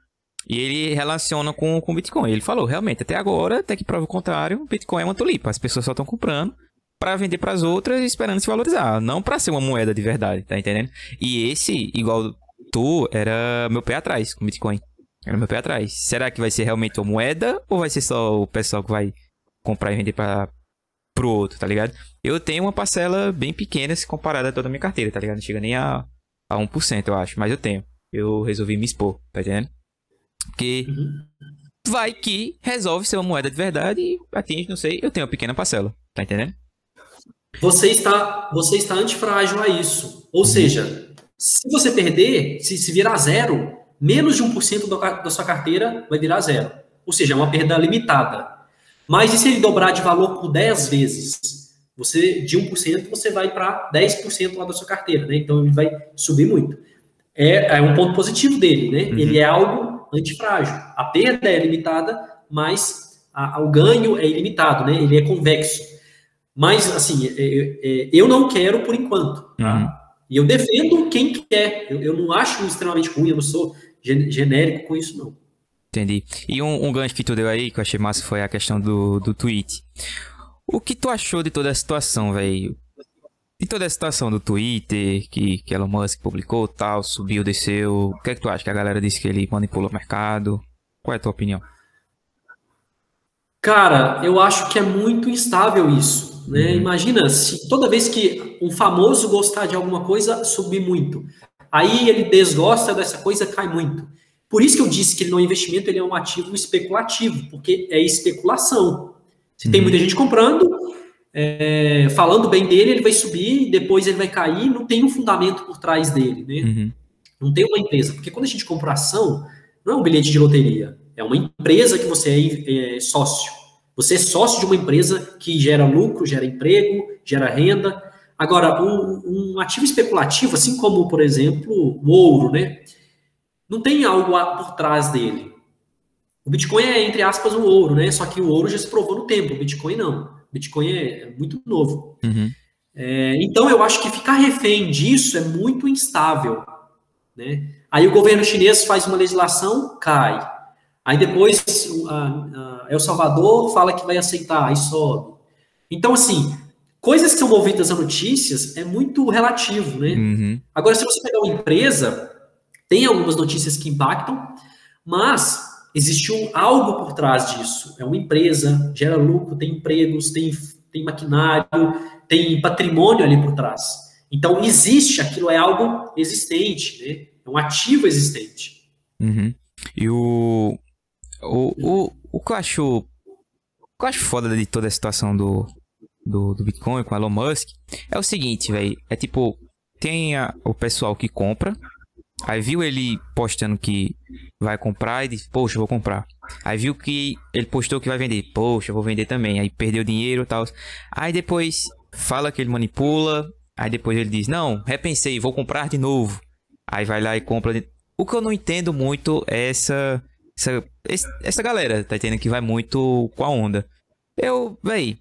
E ele relaciona com o Bitcoin. Ele falou, realmente, até agora, até que prova o contrário, o Bitcoin é uma tulipa. As pessoas só estão comprando para vender para as outras esperando se valorizar, não para ser uma moeda de verdade, tá entendendo? E esse, igual tu, era meu pé atrás com Bitcoin. Era meu pé atrás. Será que vai ser realmente uma moeda ou vai ser só o pessoal que vai comprar e vender para pro outro, tá ligado? Eu tenho uma parcela bem pequena se comparada a toda a minha carteira, tá ligado? Não chega nem a 1%, eu acho, mas eu tenho. Eu resolvi me expor, tá entendendo? Porque vai que resolve ser uma moeda de verdade e atinge, não sei, eu tenho uma pequena parcela, tá entendendo? Você está antifrágil a isso. Ou seja, se você perder, se virar zero, menos de 1% da sua carteira vai virar zero. Ou seja, é uma perda limitada. Mas e se ele dobrar de valor por 10 vezes? Você, de 1%, você vai para 10% lá da sua carteira, né? Então, ele vai subir muito. É um ponto positivo dele, né? Ele é algo antifrágil. A perda é limitada, mas o ganho é ilimitado, né? Ele é convexo. Mas, assim, eu não quero por enquanto, tá? E eu defendo quem quer. Eu não acho extremamente ruim, eu não sou genérico com isso, não. Entendi. E um gancho que tu deu aí, que eu achei massa, foi a questão do tweet. O que tu achou de toda a situação, velho? De toda a situação do Twitter, que Elon Musk publicou, tal, subiu, desceu. O que é que tu acha? Que a galera disse que ele manipulou o mercado. Qual é a tua opinião? Cara, eu acho que é muito instável isso, né? Imagina se toda vez que um famoso gostar de alguma coisa, subir muito. Aí ele desgosta dessa coisa, cai muito. Por isso que eu disse que ele não é investimento, ele é um ativo especulativo, porque é especulação. Se tem muita gente comprando, falando bem dele, ele vai subir, depois ele vai cair, não tem um fundamento por trás dele, né? Não tem uma empresa. Porque quando a gente compra ação, não é um bilhete de loteria, é uma empresa que você é sócio. Você é sócio de uma empresa que gera lucro, gera emprego, gera renda. Agora, um ativo especulativo, assim como, por exemplo, o ouro, né? Não tem algo por trás dele. O Bitcoin é, entre aspas, o ouro, né? Só que o ouro já se provou no tempo, o Bitcoin não. O Bitcoin é muito novo. Então, eu acho que ficar refém disso é muito instável, né? Aí o governo chinês faz uma legislação, cai. Aí depois El Salvador fala que vai aceitar, aí sobe. Então, assim, coisas que são movidas a notícias é muito relativo, né? Agora, se você pegar uma empresa, tem algumas notícias que impactam, mas existe algo por trás disso. É uma empresa, gera lucro, tem empregos, tem maquinário, tem patrimônio ali por trás. Então, existe, aquilo é algo existente, né? É um ativo existente. E o que eu acho foda de toda a situação do Bitcoin com Elon Musk é o seguinte, velho. É tipo, tem o pessoal que compra, aí viu ele postando que vai comprar e diz, poxa, eu vou comprar. Aí viu que ele postou que vai vender, poxa, eu vou vender também. Aí perdeu dinheiro e tal. Aí depois fala que ele manipula, aí depois ele diz, não, repensei, vou comprar de novo. Aí vai lá e compra. O que eu não entendo muito é essa galera, tá entendendo? Que vai muito com a onda. Véi,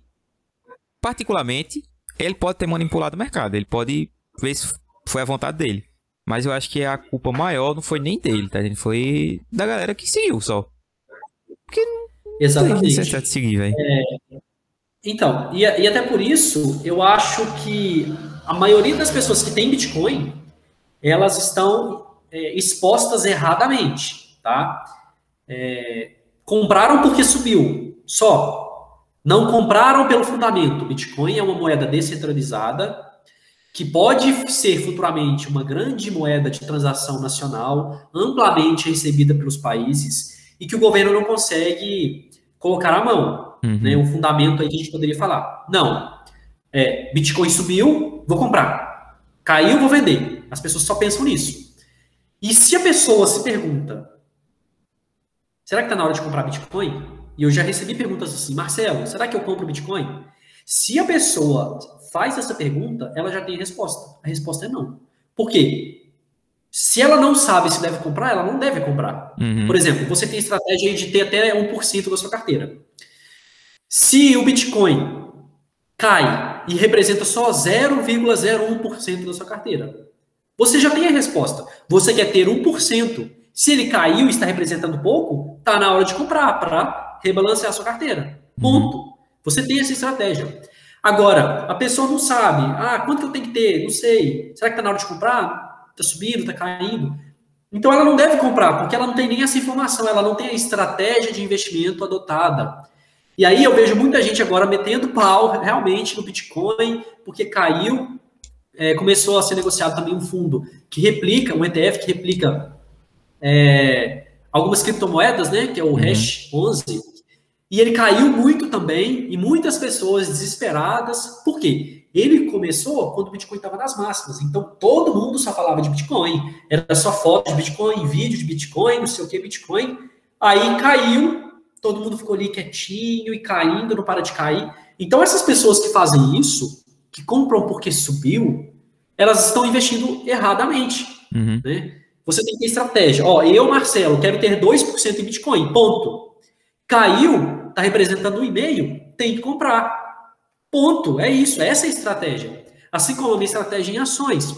particularmente, ele pode ter manipulado o mercado. Ele pode ver se foi a vontade dele. Mas eu acho que a culpa maior não foi nem dele, tá entendendo? Foi da galera que seguiu só. Porque Exatamente. Não tem necessidade de seguir, velho. Então, e até por isso, eu acho que a maioria das pessoas que tem Bitcoin, elas estão expostas erradamente, tá? Compraram porque subiu, só. Não compraram pelo fundamento. Bitcoin é uma moeda descentralizada que pode ser futuramente uma grande moeda de transação nacional, amplamente recebida pelos países, e que o governo não consegue colocar a mão. Né? Um fundamento aí que a gente poderia falar. Não. Bitcoin subiu, vou comprar. Caiu, vou vender. As pessoas só pensam nisso. E se a pessoa se pergunta, será que está na hora de comprar Bitcoin? E eu já recebi perguntas assim, Marcelo, será que eu compro Bitcoin? Se a pessoa faz essa pergunta, ela já tem a resposta. A resposta é não. Por quê? Se ela não sabe se deve comprar, ela não deve comprar. Por exemplo, você tem a estratégia de ter até 1% da sua carteira. Se o Bitcoin cai e representa só 0,01% da sua carteira, você já tem a resposta. Você quer ter 1%. Se ele caiu e está representando pouco, está na hora de comprar para rebalancear a sua carteira. Ponto. Você tem essa estratégia. Agora, a pessoa não sabe. Ah, quanto que eu tenho que ter? Não sei. Será que está na hora de comprar? Está subindo, está caindo? Então ela não deve comprar, porque ela não tem nem essa informação, ela não tem a estratégia de investimento adotada. E aí eu vejo muita gente agora metendo pau realmente no Bitcoin, porque caiu, começou a ser negociado também um fundo que replica, um ETF que replica algumas criptomoedas, né, que é o Hash 11, e ele caiu muito também, e muitas pessoas desesperadas. Por quê? Ele começou quando o Bitcoin estava nas máximas. Então, todo mundo só falava de Bitcoin. Era só foto de Bitcoin, vídeo de Bitcoin, não sei o que, Bitcoin. Aí caiu, todo mundo ficou ali quietinho e caindo, não para de cair. Então, essas pessoas que fazem isso, que compram porque subiu, elas estão investindo erradamente. Né? Você tem que ter estratégia. Ó, eu, Marcelo, quero ter 2% em Bitcoin, ponto. Caiu, está representando 1,5%, tem que comprar. Ponto, é isso, essa é a estratégia. Assim como a minha estratégia em ações.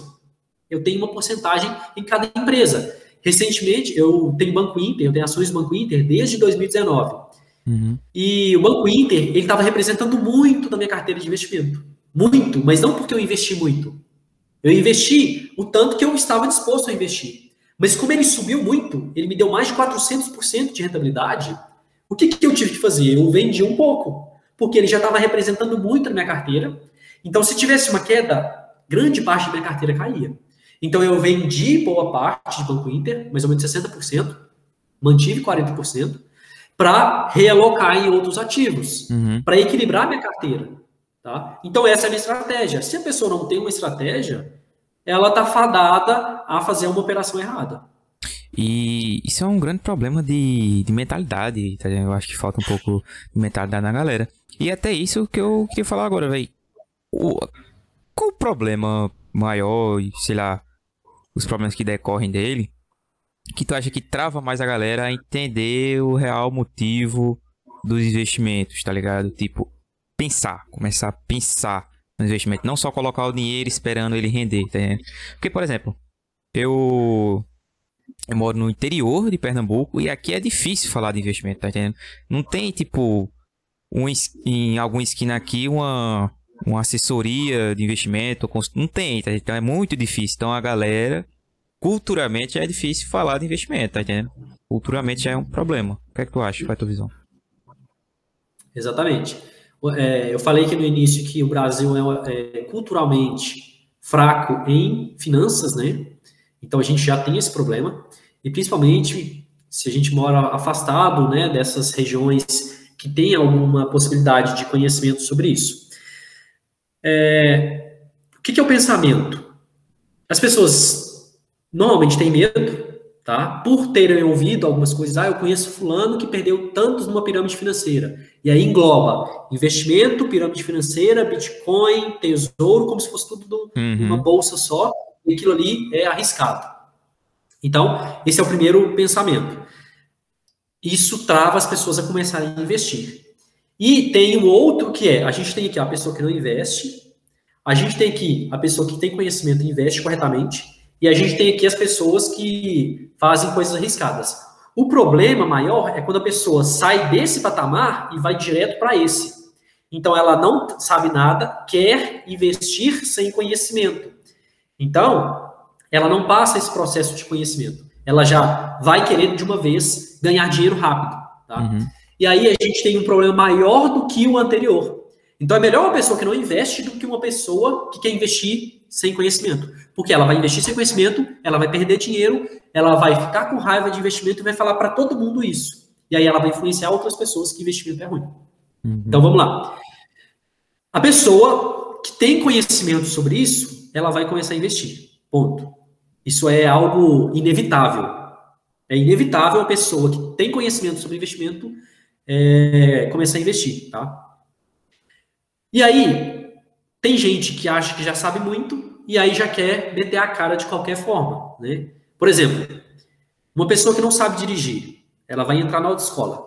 Eu tenho uma porcentagem em cada empresa. Recentemente, eu tenho Banco Inter, eu tenho ações do Banco Inter desde 2019. E o Banco Inter, ele estava representando muito da minha carteira de investimento. Muito, mas não porque eu investi muito. Eu investi o tanto que eu estava disposto a investir. Mas como ele subiu muito, ele me deu mais de 400% de rentabilidade, o que eu tive que fazer? Eu vendi um pouco, porque ele já estava representando muito na minha carteira. Então, se tivesse uma queda, grande parte da minha carteira caía. Então, eu vendi boa parte de Banco Inter, mais ou menos 60%, mantive 40%, para realocar em outros ativos, para equilibrar a minha carteira. Tá? Então, essa é a minha estratégia. Se a pessoa não tem uma estratégia, ela está fadada a fazer uma operação errada. E isso é um grande problema de mentalidade, tá? Eu acho que falta um pouco de mentalidade na galera. E até isso que eu queria falar agora, velho. Qual o problema maior, sei lá, os problemas que decorrem dele, que tu acha que trava mais a galera a entender o real motivo dos investimentos, tá ligado? Tipo, começar a pensar no investimento, não só colocar o dinheiro esperando ele render, tá ligado? Porque, por exemplo, eu moro no interior de Pernambuco e aqui é difícil falar de investimento, tá entendendo? Não tem, tipo, em alguma esquina aqui uma assessoria de investimento. Não tem, tá? Então é muito difícil. Então a galera, culturalmente, é difícil falar de investimento, tá entendendo? Culturalmente já é um problema. O que é que tu acha? Qual é a tua visão? Exatamente. Eu falei aqui no início que o Brasil é culturalmente fraco em finanças, né? Então a gente já tem esse problema, e principalmente se a gente mora afastado, né, dessas regiões que tem alguma possibilidade de conhecimento sobre isso. O que é o pensamento? As pessoas normalmente têm medo, tá? Por terem ouvido algumas coisas. Eu conheço fulano que perdeu tantos numa pirâmide financeira. E aí engloba investimento, pirâmide financeira, Bitcoin, tesouro, como se fosse tudo numa bolsa só. E aquilo ali é arriscado. Então, esse é o primeiro pensamento. Isso trava as pessoas a começarem a investir. E tem o outro que a gente tem aqui a pessoa que não investe, a gente tem aqui a pessoa que tem conhecimento e investe corretamente, e a gente tem aqui as pessoas que fazem coisas arriscadas. O problema maior é quando a pessoa sai desse patamar e vai direto para esse. Então, ela não sabe nada, quer investir sem conhecimento. Então, ela não passa esse processo de conhecimento. Ela já vai querer, de uma vez, ganhar dinheiro rápido. Tá? E aí a gente tem um problema maior do que o anterior. Então, é melhor uma pessoa que não investe do que uma pessoa que quer investir sem conhecimento. Porque ela vai investir sem conhecimento, ela vai perder dinheiro, ela vai ficar com raiva de investimento e vai falar para todo mundo isso. E aí ela vai influenciar outras pessoas que investimento é ruim. Então, vamos lá. A pessoa que tem conhecimento sobre isso, ela vai começar a investir. Ponto. Isso é algo inevitável. É inevitável a pessoa que tem conhecimento sobre investimento começar a investir, tá? E aí, tem gente que acha que já sabe muito e aí já quer meter a cara de qualquer forma, né? Por exemplo, uma pessoa que não sabe dirigir, ela vai entrar na autoescola.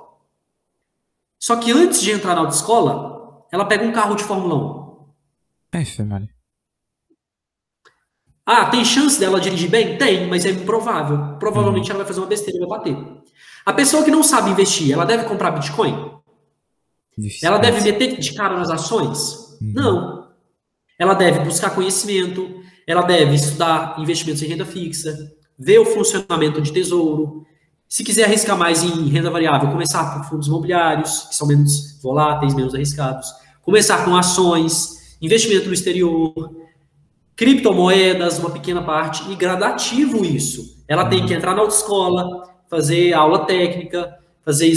Só que antes de entrar na autoescola, ela pega um carro de Fórmula 1. Mano. Tem chance dela dirigir bem? Tem, mas é improvável. Provavelmente ela vai fazer uma besteira e vai bater. A pessoa que não sabe investir, ela deve comprar Bitcoin? Ela deve meter de cara nas ações? Não. Ela deve buscar conhecimento, ela deve estudar investimentos em renda fixa, ver o funcionamento de tesouro. Se quiser arriscar mais em renda variável, começar por fundos imobiliários, que são menos voláteis, menos arriscados. Começar com ações, investimento no exterior, criptomoedas, uma pequena parte, e gradativo isso. Ela tem que entrar na autoescola, fazer aula técnica, fazer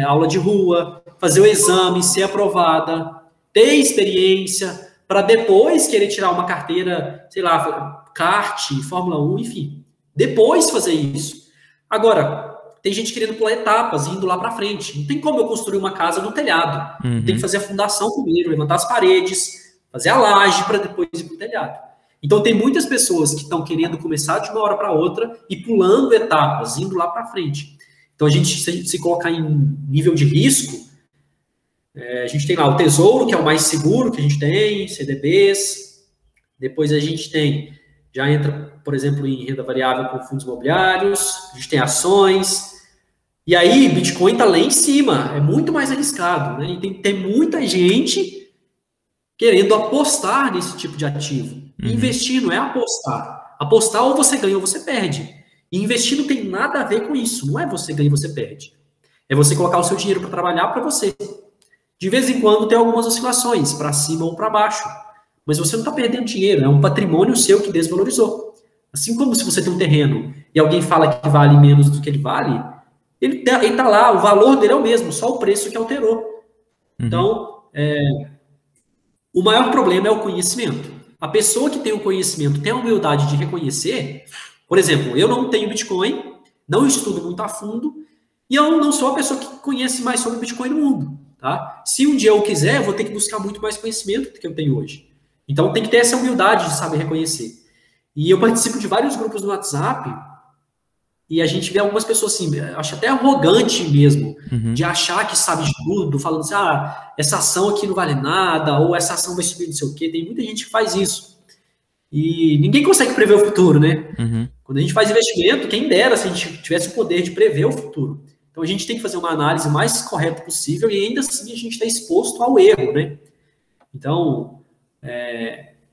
aula de rua, fazer o exame, ser aprovada, ter experiência, para depois querer tirar uma carteira, sei lá, kart, Fórmula 1, enfim. Depois fazer isso. Agora, tem gente querendo pular etapas, indo lá para frente. Não tem como eu construir uma casa no telhado. Tem que fazer a fundação primeiro, levantar as paredes, fazer a laje para depois ir para o telhado. Então, tem muitas pessoas que estão querendo começar de uma hora para outra e pulando etapas, indo lá para frente. Então, a gente se colocar em nível de risco, a gente tem lá o Tesouro, que é o mais seguro que a gente tem, CDBs. Depois a gente já entra, por exemplo, em renda variável com fundos imobiliários. A gente tem ações. E aí, Bitcoin está lá em cima. É muito mais arriscado, né? E tem muita gente querendo apostar nesse tipo de ativo. Investir não é apostar. Apostar ou você ganha ou você perde. E investir não tem nada a ver com isso. Não é você ganha e você perde. É você colocar o seu dinheiro para trabalhar para você. De vez em quando tem algumas oscilações, para cima ou para baixo. Mas você não está perdendo dinheiro, é um patrimônio seu que desvalorizou. Assim como se você tem um terreno e alguém fala que vale menos do que ele vale, ele está lá, o valor dele é o mesmo, só o preço que alterou. Então, o maior problema é o conhecimento. A pessoa que tem o conhecimento tem a humildade de reconhecer. Por exemplo, eu não tenho Bitcoin, não estudo muito a fundo, e eu não sou a pessoa que conhece mais sobre Bitcoin no mundo. Tá? Se um dia eu quiser, eu vou ter que buscar muito mais conhecimento do que eu tenho hoje. Então, tem que ter essa humildade de saber reconhecer. E eu participo de vários grupos no WhatsApp e a gente vê algumas pessoas assim, acho até arrogante mesmo, de achar que sabe de tudo, falando assim, essa ação aqui não vale nada, ou essa ação vai subir não sei o quê. Tem muita gente que faz isso. E ninguém consegue prever o futuro, né? Quando a gente faz investimento, quem dera se a gente tivesse o poder de prever o futuro. Então, a gente tem que fazer uma análise mais correta possível e ainda assim a gente está exposto ao erro, né? Então,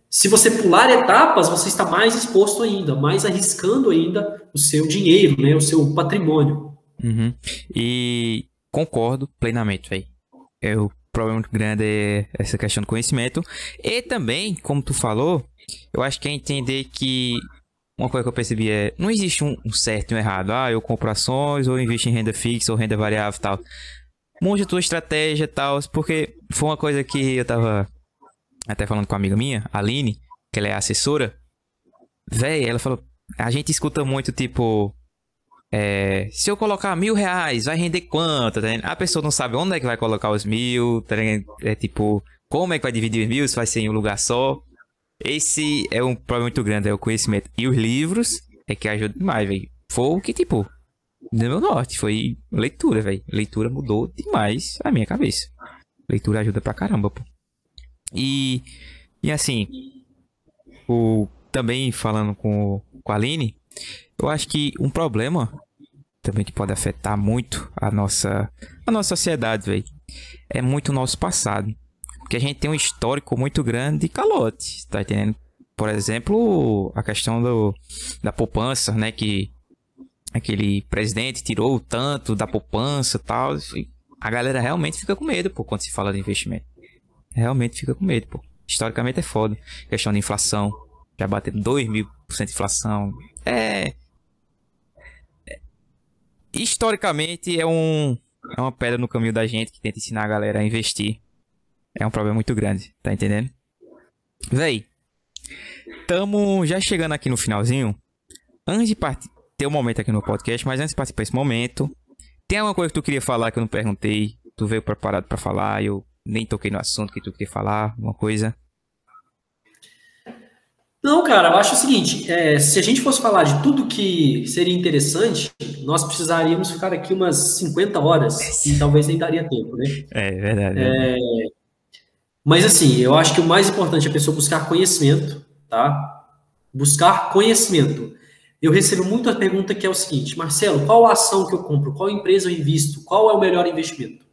se você pular etapas, você está mais exposto ainda, mais arriscando ainda o seu dinheiro, né? O seu patrimônio. E concordo plenamente, velho. O problema muito grande é essa questão do conhecimento. E também, como tu falou, eu acho que é entender que uma coisa que eu percebi não existe um certo e um errado. Eu compro ações, ou invisto em renda fixa, ou renda variável e tal. Monte a tua estratégia e tal, porque foi uma coisa que eu tava até falando com uma amiga minha, a Aline, que ela é assessora. Véi, ela falou, a gente escuta muito, tipo, se eu colocar R$1.000, vai render quanto? Tá? A pessoa não sabe onde é que vai colocar os 1.000, tá? Tipo, como é que vai dividir os 1.000, se vai ser em um lugar só. Esse é um problema muito grande, é o conhecimento. E os livros é que ajudam demais, velho. Foi o que, tipo, deu meu norte. Foi leitura, velho. Leitura mudou demais a minha cabeça. Leitura ajuda pra caramba, pô. E assim, também falando com a Aline, eu acho que um problema também que pode afetar muito a nossa sociedade, velho, é muito o nosso passado. Porque a gente tem um histórico muito grande de calote, tá entendendo? Por exemplo, a questão da poupança, né? Que aquele presidente tirou tanto da poupança e tal. A galera realmente fica com medo, pô, quando se fala de investimento. Realmente fica com medo, pô. Historicamente é foda. Questão de inflação. Já bateu 2.000% de inflação. Historicamente é uma pedra no caminho da gente que tenta ensinar a galera a investir. É um problema muito grande, tá entendendo? Véi, tamo já chegando aqui no finalzinho. Antes de ter um momento aqui no podcast, mas antes de partir pra esse momento, tem alguma coisa que tu queria falar que eu não perguntei? Tu veio preparado pra falar, eu nem toquei no assunto que tu queria falar, alguma coisa? Não, cara, eu acho o seguinte, se a gente fosse falar de tudo que seria interessante, nós precisaríamos ficar aqui umas 50 horas e talvez nem daria tempo, né? É verdade. Mas assim, eu acho que o mais importante é a pessoa buscar conhecimento, tá? Buscar conhecimento. Eu recebo muito a pergunta que é o seguinte, Marcelo, qual a ação que eu compro? Qual empresa eu invisto? Qual é o melhor investimento?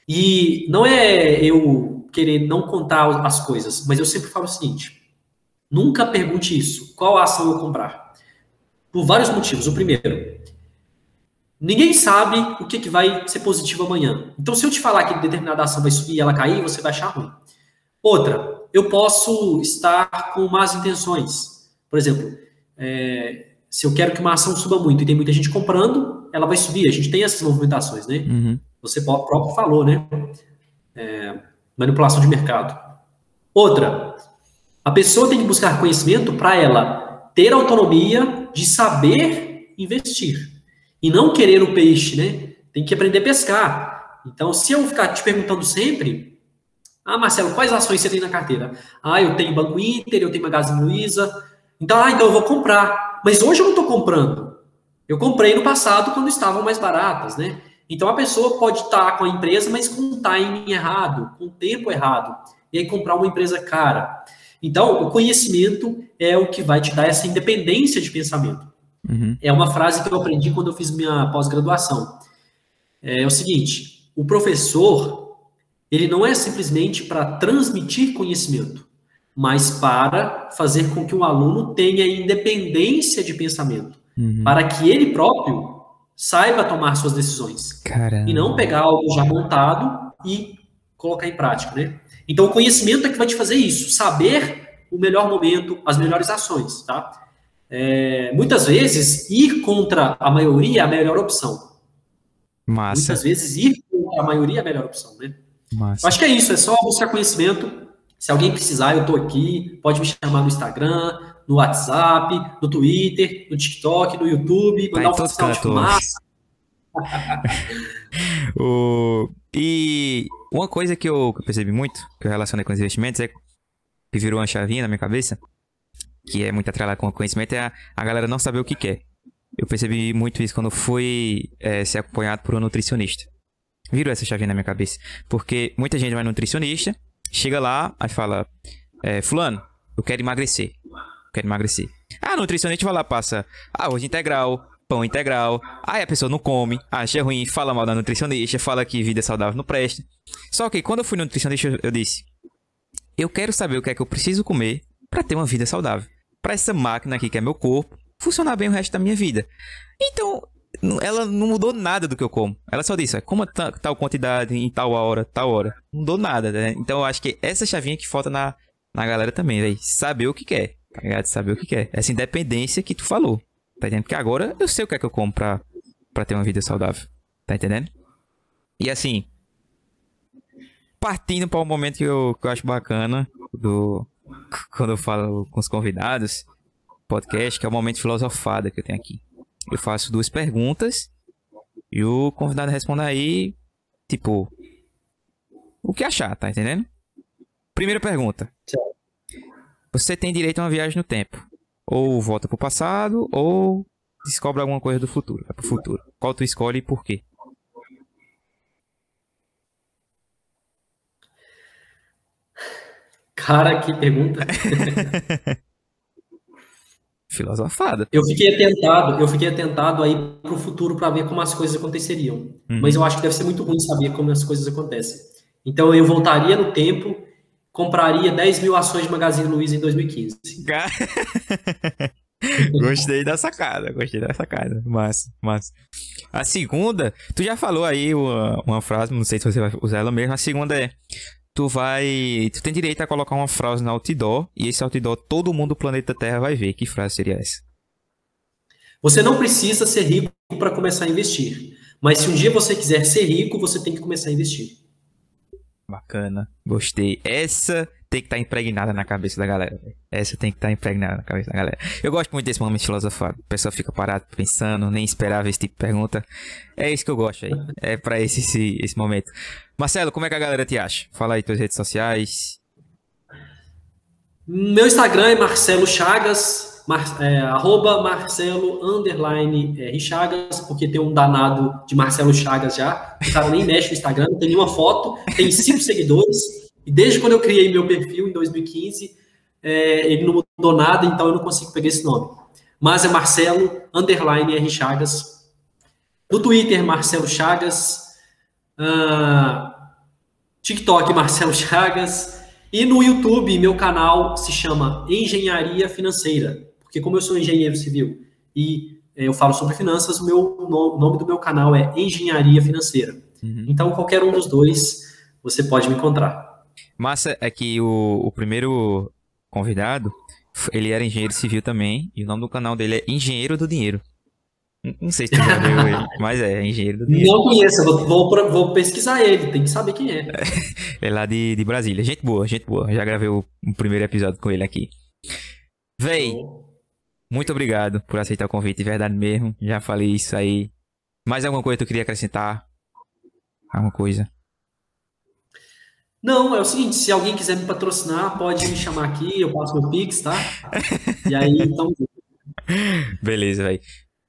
E não é eu querer não contar as coisas, mas eu sempre falo o seguinte, nunca pergunte isso, qual ação eu comprar? Por vários motivos. O primeiro, ninguém sabe o que vai ser positivo amanhã. Então, se eu te falar que determinada ação vai subir e ela cair, você vai achar ruim. Outra, eu posso estar com más intenções. Por exemplo, se eu quero que uma ação suba muito e tem muita gente comprando, ela vai subir. A gente tem essas movimentações, né? Uhum. Você próprio falou, né? Manipulação de mercado. Outra, a pessoa tem que buscar conhecimento para ela ter autonomia de saber investir. E não querer o peixe, né? Tem que aprender a pescar. Então, se eu ficar te perguntando sempre, Marcelo, quais ações você tem na carteira? Eu tenho Banco Inter, eu tenho Magazine Luiza. Então eu vou comprar. Mas hoje eu não estou comprando. Eu comprei no passado quando estavam mais baratas, né? Então, a pessoa pode estar com a empresa, mas com um timing errado, com o tempo errado. E aí comprar uma empresa cara. Então, o conhecimento é o que vai te dar essa independência de pensamento. Uhum. É uma frase que eu aprendi quando eu fiz minha pós-graduação. É o seguinte, o professor, ele não é simplesmente para transmitir conhecimento, mas para fazer com que o aluno tenha independência de pensamento, para que ele próprio saiba tomar suas decisões. Caramba. E não pegar algo já montado e colocar em prática, né? Então, o conhecimento é que vai te fazer isso, saber o melhor momento, as melhores ações, tá? Muitas vezes, ir contra a maioria é a melhor opção. Massa. Muitas vezes, ir contra a maioria é a melhor opção, né? Massa. Eu acho que é isso, é só buscar conhecimento. Se alguém precisar, eu estou aqui, pode me chamar no Instagram, no WhatsApp, no Twitter, no TikTok, no YouTube, mandar um sinal de fumaça. E uma coisa que eu percebi muito, que eu relacionei com os investimentos, que virou uma chavinha na minha cabeça, que é muito atrelada com o conhecimento, é a galera não saber o que quer. Eu percebi muito isso quando eu fui ser acompanhado por um nutricionista. Virou essa chavinha na minha cabeça. Porque muita gente vai no nutricionista, chega lá, aí fala, fulano, eu quero emagrecer. O nutricionista vai lá, passa arroz integral, pão integral. Aí a pessoa não come, acha ruim, fala mal da nutricionista, fala que vida saudável não presta. Só que quando eu fui no nutricionista, eu disse, eu quero saber o que é que eu preciso comer para ter uma vida saudável. Para essa máquina aqui, que é meu corpo, funcionar bem o resto da minha vida. Então, ela não mudou nada do que eu como. Ela só disse, coma tal quantidade em tal hora. Não mudou nada, né? Então, eu acho que essa chavinha que falta na galera também, velho. Saber o que quer, tá ligado? Saber o que quer. Essa independência que tu falou, tá entendendo? Porque agora eu sei o que é que eu como pra ter uma vida saudável, tá entendendo? E assim, partindo para um momento que eu acho bacana, quando eu falo com os convidados, podcast, que é o momento filosofada que eu tenho aqui. Eu faço 2 perguntas e o convidado responde aí, tipo, o que achar, tá entendendo? Primeira pergunta. Você tem direito a uma viagem no tempo. Ou volta pro passado, ou descobre alguma coisa do futuro. Vai pro futuro. Qual tu escolhe e por quê? Cara, que pergunta. Filosofada. Eu fiquei atentado aí pro futuro para ver como as coisas aconteceriam. Mas eu acho que deve ser muito ruim saber como as coisas acontecem. Então eu voltaria no tempo, compraria 10 mil ações de Magazine Luiza em 2015. Gostei da sacada. Massa. A segunda, tu já falou aí uma frase, não sei se você vai usar ela mesmo. A segunda é, tu tem direito a colocar uma frase no outdoor, e esse outdoor todo mundo do planeta Terra vai ver. Que frase seria essa? Você não precisa ser rico para começar a investir. Mas se um dia você quiser ser rico, você tem que começar a investir. Bacana, gostei. Essa tem que estar impregnada na cabeça da galera. Eu gosto muito desse momento filosofado. A pessoa fica parada pensando, nem esperava esse tipo de pergunta. É isso que eu gosto aí. É pra esse momento. Marcelo, como é que a galera te acha? Fala aí tuas redes sociais. Meu Instagram é Marcelo Chagas, arroba Marcelo_R Chagas, porque tem um danado de Marcelo Chagas já. O cara nem mexe no Instagram, não tem nenhuma foto, tem 5 seguidores. E desde quando eu criei meu perfil, em 2015, ele não mudou nada, então eu não consigo pegar esse nome. Mas é Marcelo_R Chagas. No Twitter, Marcelo Chagas. TikTok, Marcelo Chagas. E no YouTube, meu canal se chama Engenharia Financeira. Porque como eu sou engenheiro civil e eu falo sobre finanças, o nome do meu canal é Engenharia Financeira. Então, qualquer um dos dois, você pode me encontrar. Massa é que o primeiro convidado, ele era engenheiro civil também, e o nome do canal dele é Engenheiro do Dinheiro. Não sei se tu já viu ele, mas é Engenheiro do Dinheiro. Não conheço, vou pesquisar ele, tem que saber quem é. É lá de Brasília. Gente boa, gente boa. Já gravei o primeiro episódio com ele aqui. Véi, muito obrigado por aceitar o convite, de verdade mesmo. Já falei isso aí. Mais alguma coisa que tu queria acrescentar? Alguma coisa? Não, é o seguinte, se alguém quiser me patrocinar, pode me chamar aqui, eu passo meu Pix, tá? E aí, então... Beleza, véi.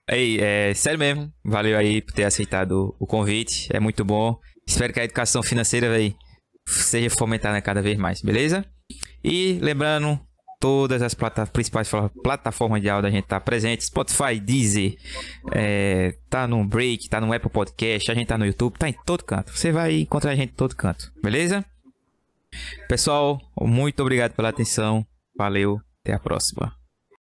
Aí, sério mesmo, valeu aí por ter aceitado o convite, é muito bom. Espero que a educação financeira, véi, seja fomentada cada vez mais, beleza? E lembrando, todas as principais plataformas de áudio a gente tá presente, Spotify, Deezer, tá no Break, tá no Apple Podcast, a gente tá no YouTube, tá em todo canto. Você vai encontrar a gente em todo canto, beleza? Pessoal, muito obrigado pela atenção, valeu, até a próxima.